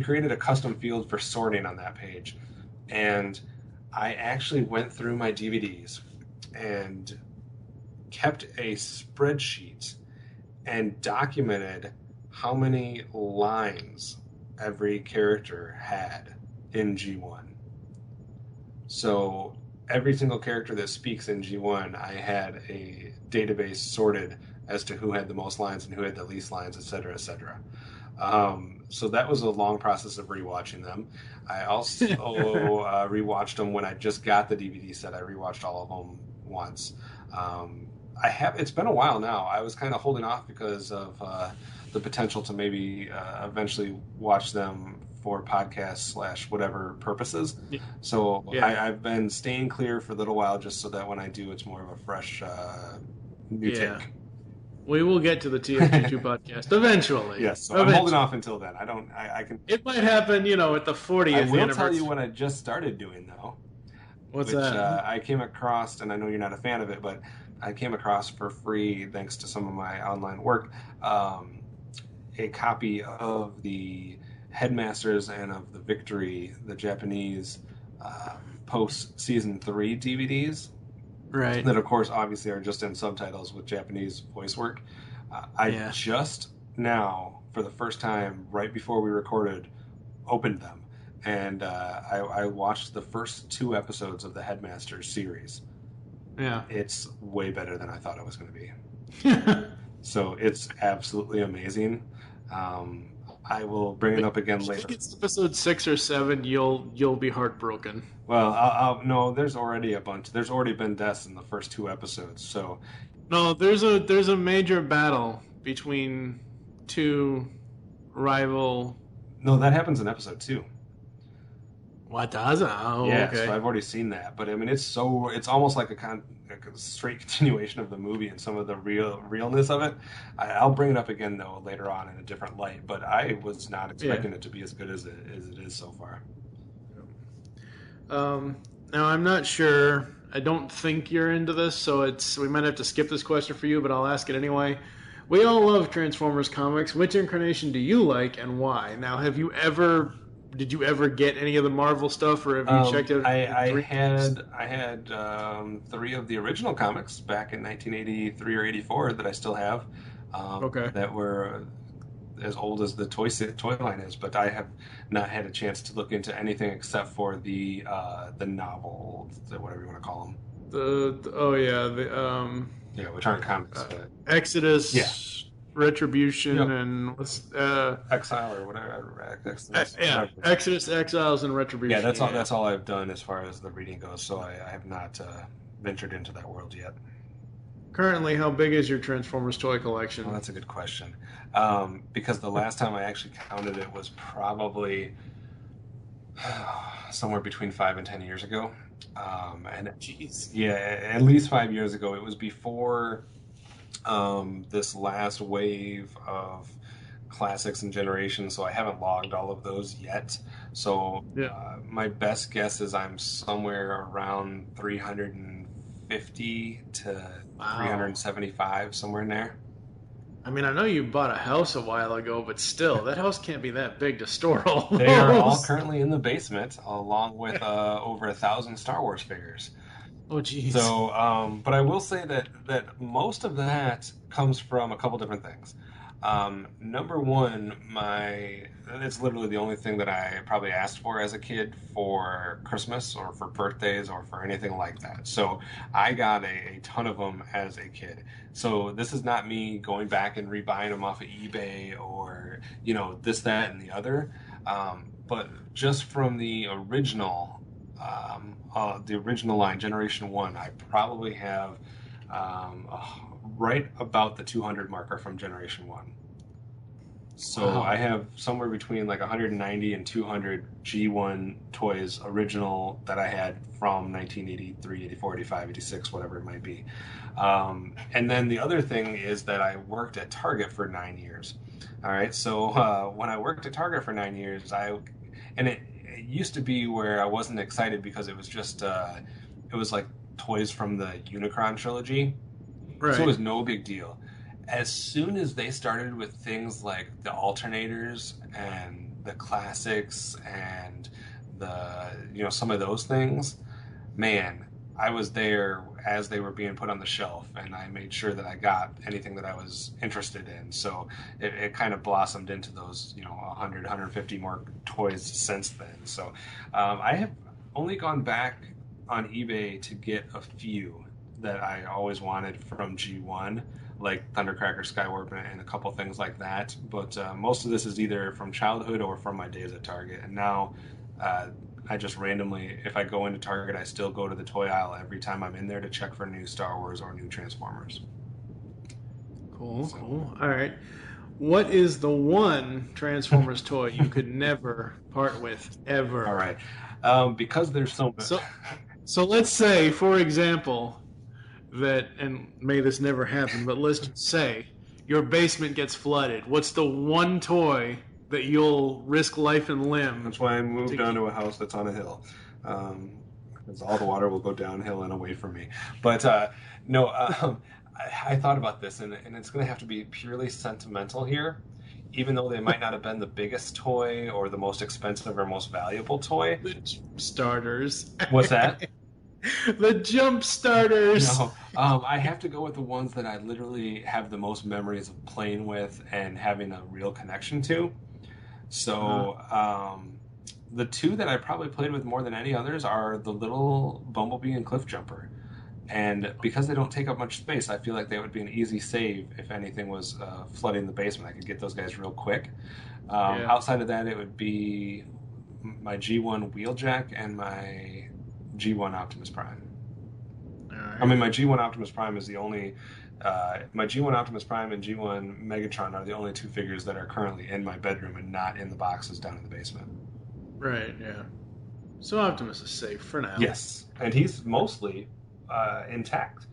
created a custom field for sorting on that page, and I actually went through my DVDs and kept a spreadsheet and documented how many lines every character had in G1. So every single character that speaks in G1, I had a database sorted as to who had the most lines and who had the least lines, etc., etc. So that was a long process of rewatching them. I also rewatched them when I just got the DVD set. I rewatched all of them once. It's been a while now. I was kind of holding off because of the potential to maybe eventually watch them for podcasts / whatever purposes. Yeah. So yeah. I've been staying clear for a little while just so that when I do, it's more of a fresh new take.
We will get to the TFG2 podcast eventually.
Yes, so I'm holding off until then. I can.
It might happen, at the 40th
anniversary. I will tell you what I just started doing, though.
What's that?
I came across, and I know you're not a fan of it, but I came across for free, thanks to some of my online work, a copy of the Headmasters and of the Victory, the Japanese post-season 3 DVDs.
Right.
That, of course, obviously are just in subtitles with Japanese voice work. I just now, for the first time, right before we recorded, opened them. And I watched the first 2 episodes of the Headmasters series.
Yeah.
It's way better than I thought it was going to be. So it's absolutely amazing. I will bring it up again later.
I think it's episode 6 or 7. You'll be heartbroken.
Well, no. There's already a bunch. There's already been deaths in the first 2 episodes. So
no, there's a major battle between 2 rival.
No, that happens in episode 2.
What does it? Oh,
Yeah,
okay.
so I've already seen that. But I mean, it's almost like a straight continuation of the movie and some of the realness of it. I'll bring it up again though later on in a different light. But I was not expecting it to be as good as it is so far.
Now I'm not sure. I don't think you're into this, so we might have to skip this question for you, but I'll ask it anyway. We all love Transformers comics. Which incarnation do you like and why? Now, did you ever get any of the Marvel stuff, or have you checked out?
I had 3 of the original comics back in 1983 or 84 that I still have. That were as old as the toy line is, but I have not had a chance to look into anything except for the novel, whatever you want to call them. Which aren't comics.
Exodus.
Yeah.
Retribution and
Exile or whatever.
Exodus, Exiles, and Retribution.
Yeah, that's all I've done as far as the reading goes. So I have not ventured into that world yet.
Currently, how big is your Transformers toy collection?
Well, that's a good question. Because the last time I actually counted it was probably somewhere between 5 and 10 years ago. At least 5 years ago. It was before this last wave of classics and generations, so I haven't logged all of those yet. So my best guess is I'm somewhere around 350 to 375, somewhere in there.
I mean, I know you bought a house a while ago, but still, that house can't be that big to store all those.
They are all currently in the basement, along with over 1,000 Star Wars figures.
Oh, jeez.
So, but I will say that most of that comes from a couple different things. Number one, it's literally the only thing that I probably asked for as a kid for Christmas or for birthdays or for anything like that. So I got a ton of them as a kid. So this is not me going back and rebuying them off of eBay or, this, that, and the other. But just from the original line, Generation 1, I probably have right about the 200 marker from Generation 1. So I have somewhere between like 190 and 200 G1 toys original that I had from 1983, 84, 85, 86, whatever it might be. And then the other thing is that I worked at Target for 9 years. All right, so when I worked at Target for 9 years, it used to be where I wasn't excited because it was just it was like toys from the Unicron trilogy.
Right.
So it was no big deal. As soon as they started with things like the alternators and the classics and the some of those things, man, I was there as they were being put on the shelf, and I made sure that I got anything that I was interested in. So it kind of blossomed into those 100, 150 more toys since then. So I have only gone back on eBay to get a few that I always wanted from G1, like Thundercracker, Skywarp, and a couple things like that. But most of this is either from childhood or from my days at Target. And now I just randomly, if I go into Target, I still go to the toy aisle every time I'm in there to check for new Star Wars or new Transformers.
Cool. All right. What is the one Transformers toy you could never part with, ever?
All right. Because there's so much.
So let's say, for example, that, and may this never happen, but let's just say your basement gets flooded. What's the one toy that you'll risk life and limb?
That's why I moved onto a house that's on a hill. Because all the water will go downhill and away from me. But I thought about this, and it's going to have to be purely sentimental here. Even though they might not have been the biggest toy or the most expensive or most valuable toy.
The starters.
What's that?
The jump starters.
No, I have to go with the ones that I literally have the most memories of playing with and having a real connection to. So the two that I probably played with more than any others are the little Bumblebee and Cliff Jumper. And because they don't take up much space, I feel like they would be an easy save if anything was flooding the basement. I could get those guys real quick. Outside of that, it would be my G1 Wheeljack and my G1 Optimus Prime.
Right.
I mean, my G1 Optimus Prime is the only... my G1 Optimus Prime and G1 Megatron are the only two figures that are currently in my bedroom and not in the boxes down in the basement.
Right, yeah. So Optimus is safe for now.
Yes, and he's mostly intact.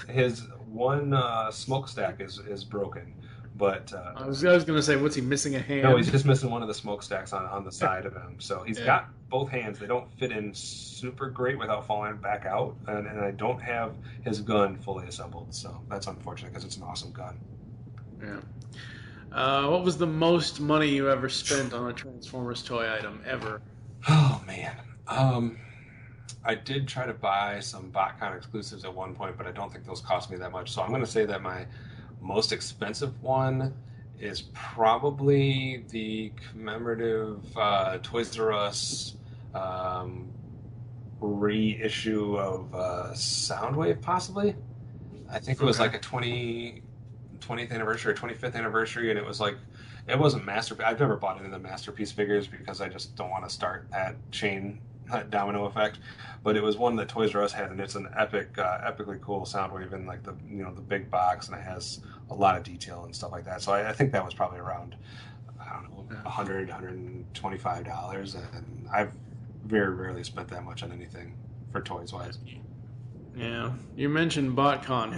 His one smokestack is broken, but
I was going to say, what's he missing a hand?
no, he's just missing one of the smokestacks on the side of him. So he's got both hands. They don't fit in super great without falling back out, and I don't have his gun fully assembled. So that's unfortunate because it's an awesome gun.
Yeah. What was the most money you ever spent on a Transformers toy item ever?
Oh man. I did try to buy some BotCon exclusives at one point, but I don't think those cost me that much. So I'm going to say that my most expensive one is probably the commemorative Toys R Us reissue of Soundwave, possibly. I think it was like a 20th anniversary or 25th anniversary, and it was like, it wasn't Masterpiece. I've never bought any of the Masterpiece figures because I just don't want to start that chain, that domino effect. But it was one that Toys R Us had, and it's an epically cool Soundwave in like the the big box, and it has a lot of detail and stuff like that. So I think that was probably around, I don't know, $100, $125, and I've very rarely spent that much on anything for toys wise.
Yeah, you mentioned BotCon.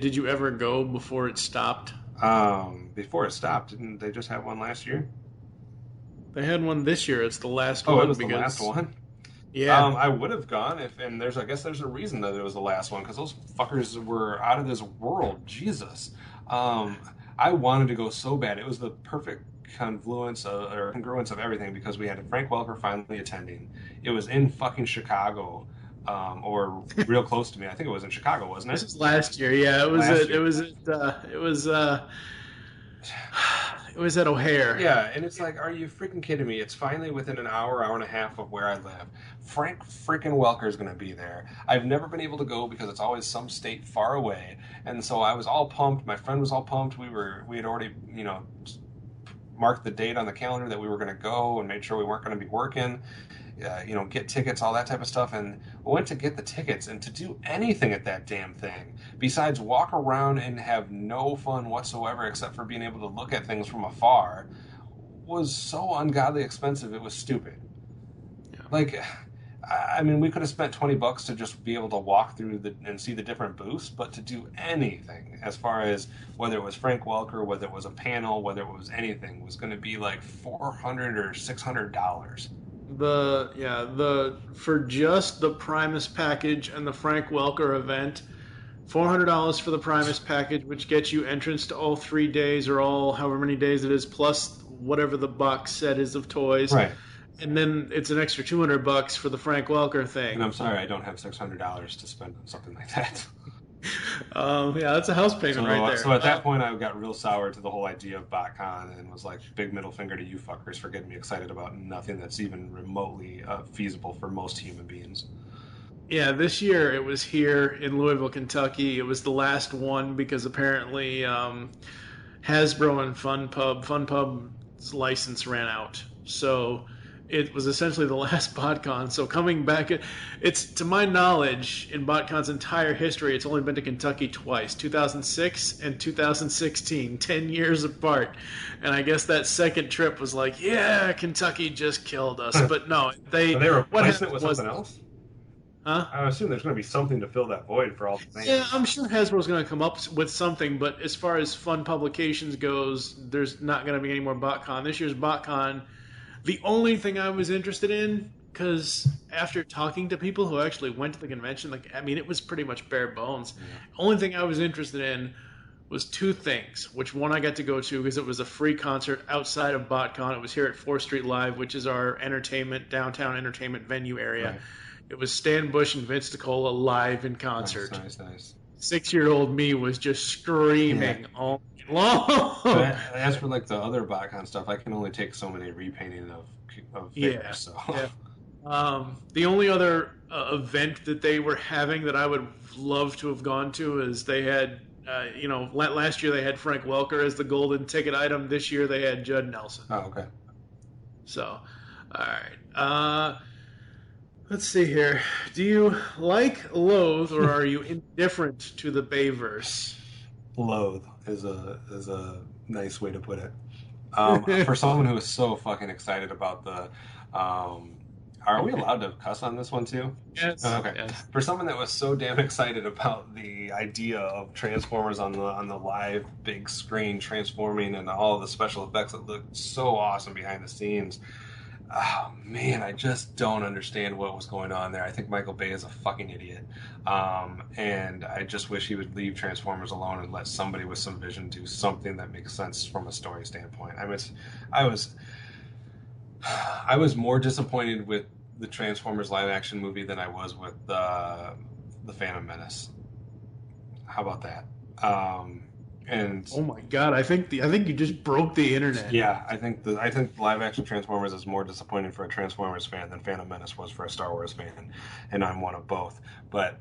Did you ever go before it stopped?
Before it stopped, didn't they just have one last year?
They had one this year. It's the last one.
Oh, it was the last one?
Yeah.
I would have gone I guess there's a reason that it was the last one, because those fuckers were out of this world. Jesus. I wanted to go so bad. It was the perfect congruence of everything, because we had Frank Welker finally attending. It was in fucking Chicago. Or real close to me. I think it was in Chicago, wasn't it?
This was last year. Yeah, it was at O'Hare.
Yeah, and it's like, are you freaking kidding me? It's finally within an hour and a half of where I live. Frank freaking Welker is going to be there. I've never been able to go because it's always some state far away, and so I was all pumped. My friend was all pumped. We had already marked the date on the calendar that we were going to go and made sure we weren't going to be working. Get tickets, all that type of stuff, and we went to get the tickets, and to do anything at that damn thing besides walk around and have no fun whatsoever except for being able to look at things from afar was so ungodly expensive. It was stupid. Yeah. Like, I mean, we could have spent $20 to just be able to walk through and see the different booths, but to do anything as far as whether it was Frank Welker, whether it was a panel, whether it was anything, was going to be like $400 or $600.
For just the Primus package and the Frank Welker event, $400 for the Primus package, which gets you entrance to all 3 days or all however many days it is, plus whatever the box set is of toys.
Right.
And then it's an extra $200 for the Frank Welker thing.
And I'm sorry, I don't have $600 to spend on something like that.
That's a house payment right there.
So at that point, I got real sour to the whole idea of BotCon and was like, big middle finger to you fuckers for getting me excited about nothing that's even remotely feasible for most human beings.
Yeah, this year it was here in Louisville, Kentucky. It was the last one because apparently Hasbro and FunPub's license ran out. So it was essentially the last BotCon. So coming back, it's, to my knowledge, in BotCon's entire history, it's only been to Kentucky twice, 2006 and 2016, 10 years apart. And I guess that second trip was like, yeah, Kentucky just killed us. But no, they
replacing it with something else?
Huh?
I assume there's going to be something to fill that void for all the things.
Yeah, I'm sure Hasbro's going to come up with something, but as far as Fun Publications goes, there's not going to be any more BotCon. This year's BotCon, the only thing I was interested in, because after talking to people who actually went to the convention, it was pretty much bare bones. Yeah. Only thing I was interested in was two things, which one I got to go to because it was a free concert outside of BotCon. It was here at 4th Street Live, which is our downtown entertainment venue area. Right. It was Stan Bush and Vince DiCola live in concert.
Nice.
6-year-old me was just screaming all long.
But as for like the other BotCon stuff, I can only take so many repainting of figures. Yeah. So.
Yeah. The only other event that they were having that I would love to have gone to is they had, last year they had Frank Welker as the golden ticket item. This year they had Judd Nelson.
Oh, okay.
So, all right. Let's see here. Do you like, loathe, or are you indifferent to the Bayverse?
Loathe is a nice way to put it. For someone who is so fucking excited about the Are we allowed to cuss on this one too?
Yes.
Oh, okay.
Yes.
For someone that was so damn excited about the idea of Transformers on the live big screen transforming and all the special effects that looked so awesome behind the scenes, oh man, I just don't understand what was going on there. I think Michael Bay is a fucking idiot, and I just wish he would leave Transformers alone and let somebody with some vision do something that makes sense from a story standpoint. I was more disappointed with the Transformers live action movie than I was with the Phantom Menace. How about that? And
oh my god, I think you just broke the internet.
yeah, I think live action Transformers is more disappointing for a Transformers fan than Phantom Menace was for a Star Wars fan, and I'm one of both. But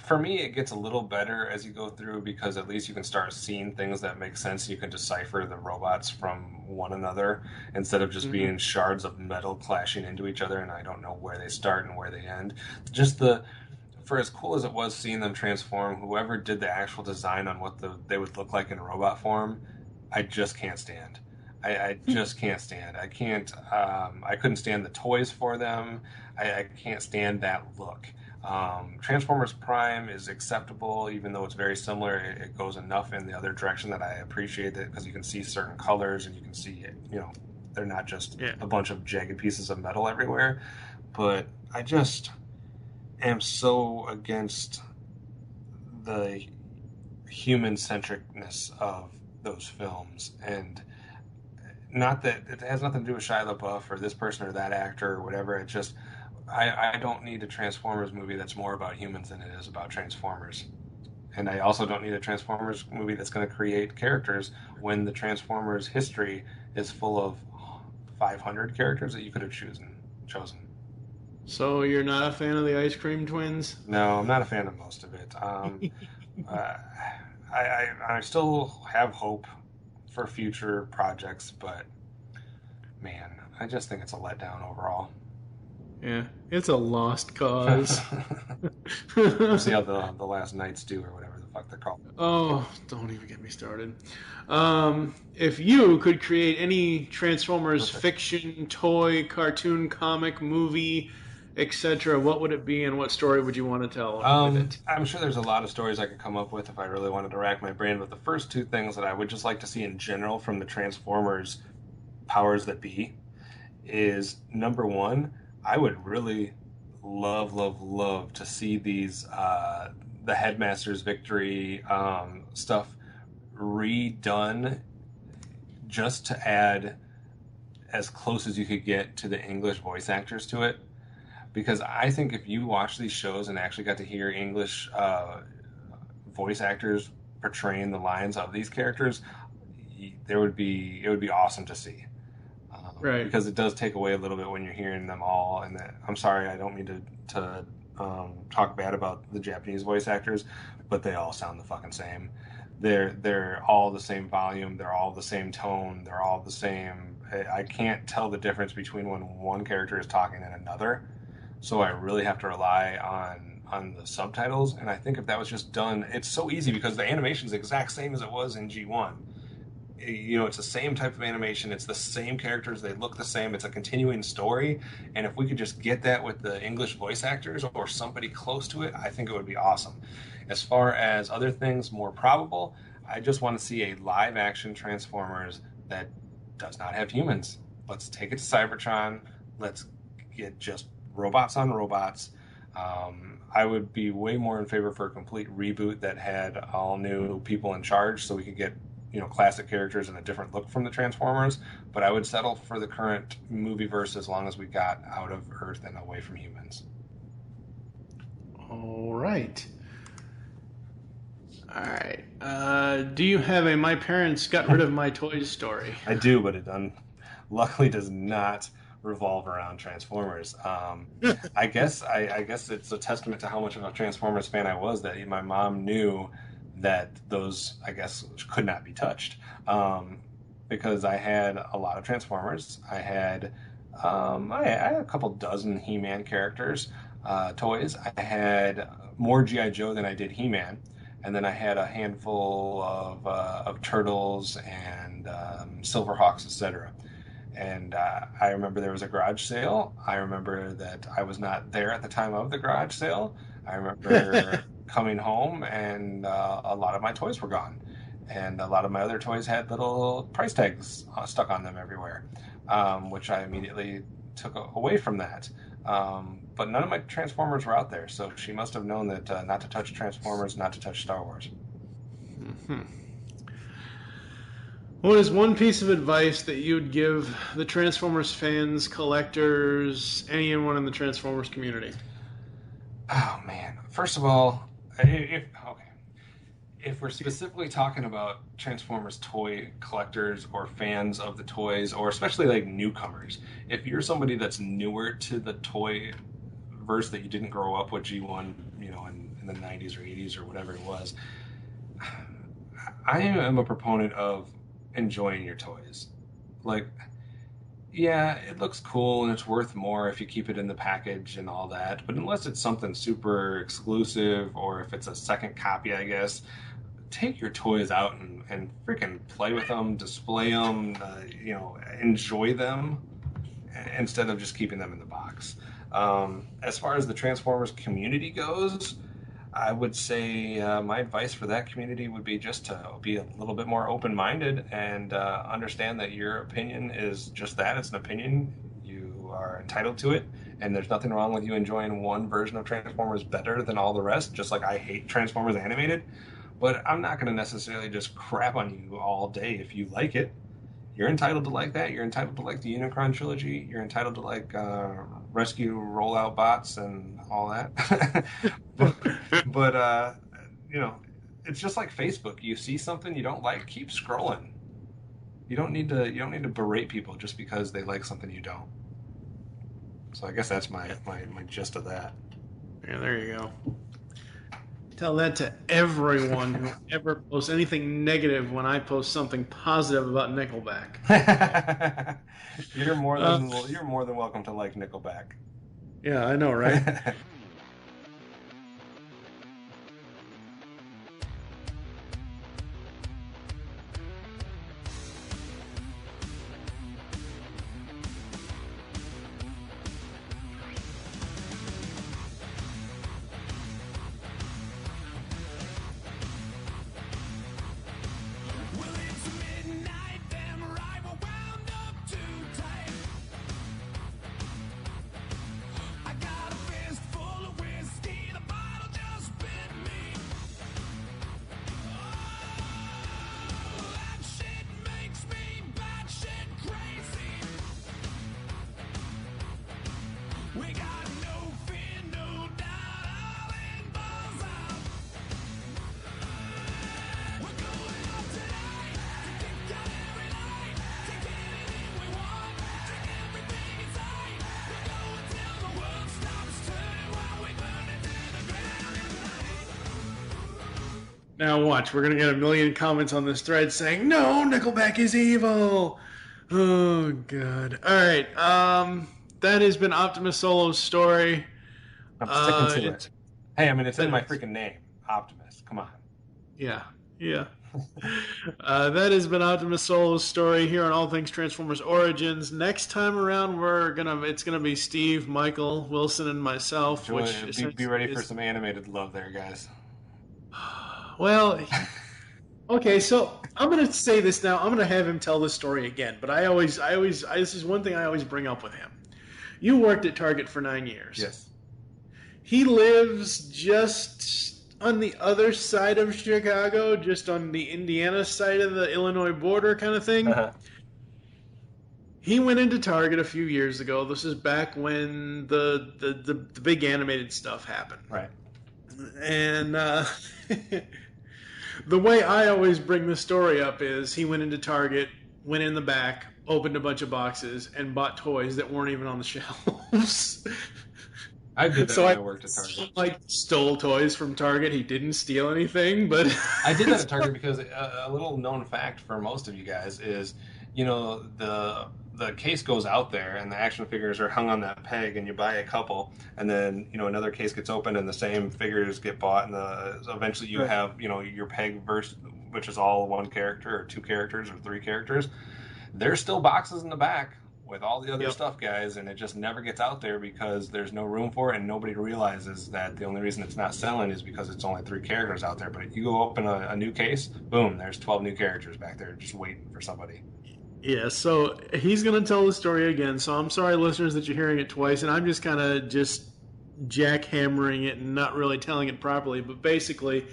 for me, it gets a little better as you go through because at least you can start seeing things that make sense. You can decipher the robots from one another instead of just being shards of metal clashing into each other, and I don't know where they start and where they end. For as cool as it was seeing them transform, whoever did the actual design on what they would look like in robot form, I just can't stand. I just can't stand. I can't. I couldn't stand the toys for them. I can't stand that look. Transformers Prime is acceptable, even though it's very similar. It goes enough in the other direction that I appreciate it because you can see certain colors and you can see it. They're not just a bunch of jagged pieces of metal everywhere. But I just am so against the human-centricness of those films, and not that it has nothing to do with Shia LaBeouf or this person or that actor or whatever. It's just I don't need a Transformers movie that's more about humans than it is about Transformers. And I also don't need a Transformers movie that's going to create characters when the Transformers history is full of 500 characters that you could have chosen.
So you're not a fan of the Ice Cream Twins?
No, I'm not a fan of most of it. I still have hope for future projects, but man, I just think it's a letdown overall.
Yeah, it's a lost cause.
We'll see how the Last Knights do, or whatever the fuck they're called.
Oh, don't even get me started. If you could create any Transformers fiction, toy, cartoon, comic, movie, etc., what would it be, and what story would you want to tell with it?
I'm sure there's a lot of stories I could come up with if I really wanted to rack my brain, but the first two things that I would just like to see in general from the Transformers powers that be is, number one, I would really love to see these the Headmaster's Victory stuff redone just to add as close as you could get to the English voice actors to it. Because I think if you watch these shows and actually got to hear English voice actors portraying the lines of these characters, it would be awesome to see.
Right.
Because it does take away a little bit when you're hearing them all. And I'm sorry, I don't mean to talk bad about the Japanese voice actors, but they all sound the fucking same. They're all the same volume. They're all the same tone. They're all the same. I can't tell the difference between when one character is talking and another. So I really have to rely on the subtitles. And I think if that was just done, it's so easy because the animation is the exact same as it was in G1. It's the same type of animation. It's the same characters. They look the same. It's a continuing story. And if we could just get that with the English voice actors or somebody close to it, I think it would be awesome. As far as other things more probable, I just want to see a live action Transformers that does not have humans. Let's take it to Cybertron. Let's get just robots on robots. I would be way more in favor for a complete reboot that had all new people in charge so we could get classic characters and a different look from the Transformers, but I would settle for the current movie verse as long as we got out of Earth and away from humans.
All right. Do you have a My Parents Got Rid of My Toys story?
I do, but it luckily does not revolve around Transformers. I guess it's a testament to how much of a Transformers fan I was that my mom knew that those, I guess, could not be touched. Because I had a lot of Transformers. I had a couple dozen He-Man characters, toys. I had more G.I. Joe than I did He-Man. And then I had a handful of Turtles and Silverhawks, etc. And I remember there was a garage sale. I remember that I was not there at the time of the garage sale. I remember coming home and a lot of my toys were gone. And a lot of my other toys had little price tags stuck on them everywhere, which I immediately took away from that. But none of my Transformers were out there, so she must have known that not to touch Transformers, not to touch Star Wars.
Mm-hmm. What is one piece of advice that you'd give the Transformers fans, collectors, anyone in the Transformers community?
Oh, man. First of all, if we're specifically talking about Transformers toy collectors or fans of the toys, or especially like newcomers, if you're somebody that's newer to the toy verse that you didn't grow up with G1, in the 90s or 80s or whatever it was, I am a proponent of enjoying your toys. Like, yeah, it looks cool and it's worth more if you keep it in the package and all that, but unless it's something super exclusive or if it's a second copy, I guess, take your toys out and freaking play with them, display them, enjoy them instead of just keeping them in the box. As far as the Transformers community goes, I would say my advice for that community would be just to be a little bit more open-minded and understand that your opinion is just that. It's an opinion. You are entitled to it, and there's nothing wrong with you enjoying one version of Transformers better than all the rest, just like I hate Transformers Animated. But I'm not going to necessarily just crap on you all day if you like it. You're entitled to like that. You're entitled to like the Unicron trilogy. You're entitled to like Rescue Rollout Bots and all that. but it's just like Facebook. You see something you don't like, keep scrolling. You don't need to berate people just because they like something you don't. So I guess that's my gist of that.
Yeah, there you go. Tell that to everyone who ever posts anything negative when I post something positive about Nickelback.
You're more than welcome to like Nickelback.
Yeah, I know, right? Now watch, we're going to get a million comments on this thread saying, no, Nickelback is evil. Oh, God. All right. That has been Optimus Solo's story.
I'm sticking to it. Hey, I mean, it's in my freaking name. Optimus. Come on.
Yeah. That has been Optimus Solo's story here on All Things Transformers Origins. Next time around, it's gonna be Steve, Michael, Wilson, and myself.
Be ready for some animated love there, guys.
Well, okay, so I'm going to say this now. I'm going to have him tell this story again, but this is one thing I always bring up with him. You worked at Target for 9 years.
Yes.
He lives just on the other side of Chicago, just on the Indiana side of the Illinois border kind of thing.
Uh-huh.
He went into Target a few years ago. This is back when the big animated stuff happened.
Right.
And the way I always bring the story up is he went into Target, went in the back, opened a bunch of boxes, and bought toys that weren't even on the shelves.
I did that when I worked at Target.
Stole toys from Target. He didn't steal anything, but
I did that at Target because a little known fact for most of you guys is, the case goes out there and the action figures are hung on that peg, and you buy a couple, and then another case gets opened and the same figures get bought, and eventually you have your peg verse, which is all one character or two characters or three characters. There's still boxes in the back with all the other stuff, guys, and it just never gets out there because there's no room for it, and nobody realizes that the only reason it's not selling is because it's only 3 characters out there. But you go open a new case, boom, there's 12 new characters back there just waiting for somebody.
Yeah, so he's going to tell the story again, so I'm sorry, listeners, that you're hearing it twice, and I'm just kind of jackhammering it and not really telling it properly, but basically,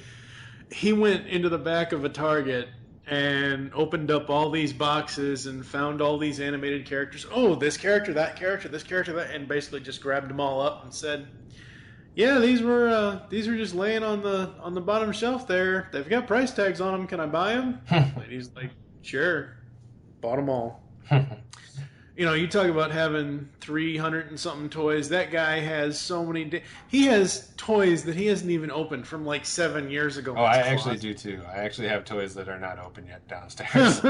he went into the back of a Target and opened up all these boxes and found all these animated characters. Oh, this character, that character, this character, that, and basically just grabbed them all up and said, "Yeah, these were just laying on the bottom shelf there. They've got price tags on them. Can I buy them?" Lady's like, "Sure." Bought them all. You know, you talk about having 300 and something toys. That guy has so many. He has toys that he hasn't even opened from like 7 years ago.
Oh, I actually do too. I actually have toys that are not open yet downstairs.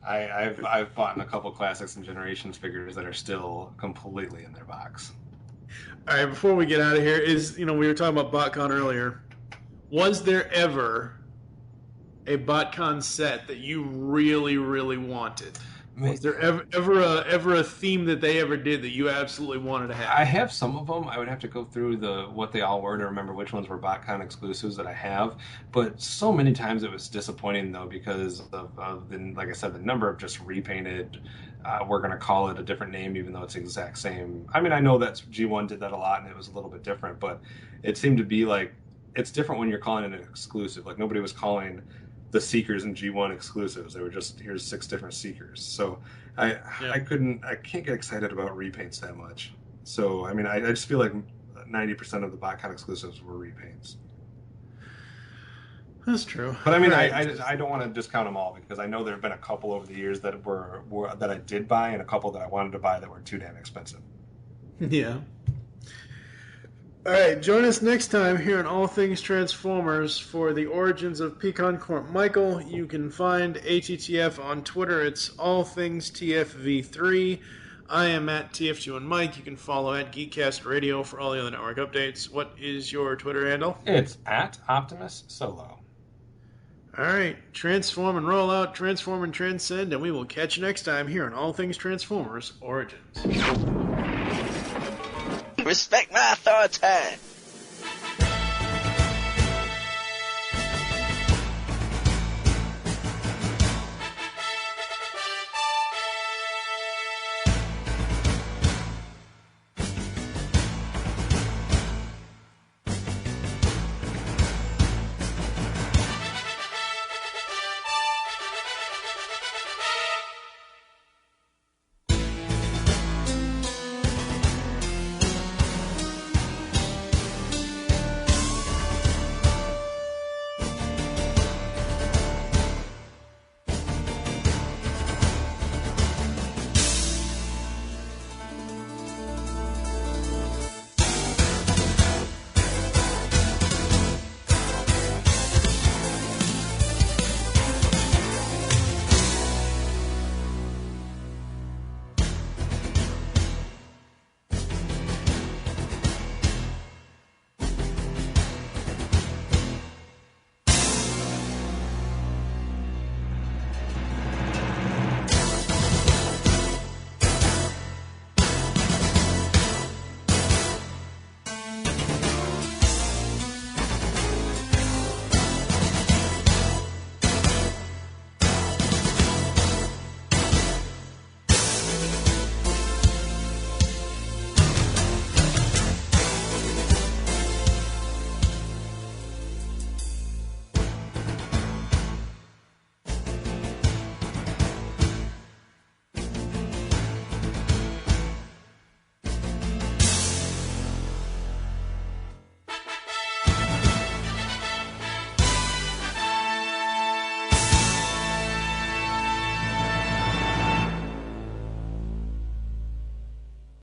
I've bought a couple classics and generations figures that are still completely in their box.
All right, before we get out of here, we were talking about BotCon earlier. Was there ever a BotCon set that you really, really wanted? Was there ever a theme that they ever did that you absolutely wanted to have?
I have some of them. I would have to go through what they all were to remember which ones were BotCon exclusives that I have. But so many times it was disappointing, though, because of the, like I said, the number of just repainted. We're going to call it a different name, even though it's the exact same. I mean, I know that G1 did that a lot, and it was a little bit different, but it seemed to be like it's different when you're calling it an exclusive. Like nobody was calling the Seekers and G1 exclusives. They were just, here's 6 different Seekers. So I can't get excited about repaints that much. So, I mean, I just feel like 90% of the BotCon exclusives were repaints.
That's true.
But I mean, I don't want to discount them all because I know there have been a couple over the years that were that I did buy and a couple that I wanted to buy that were too damn expensive.
Yeah. All right, join us next time here on All Things Transformers for the origins of Pecan Corp Michael. You can find ATTF on Twitter. It's All Things TFV3. I am at TF2 and Mike. You can follow at Geekcast Radio for all the other network updates. What is your Twitter handle?
It's at Optimus Solo.
All right, transform and roll out, transform and transcend, and we will catch you next time here on All Things Transformers Origins.
Respect my authority.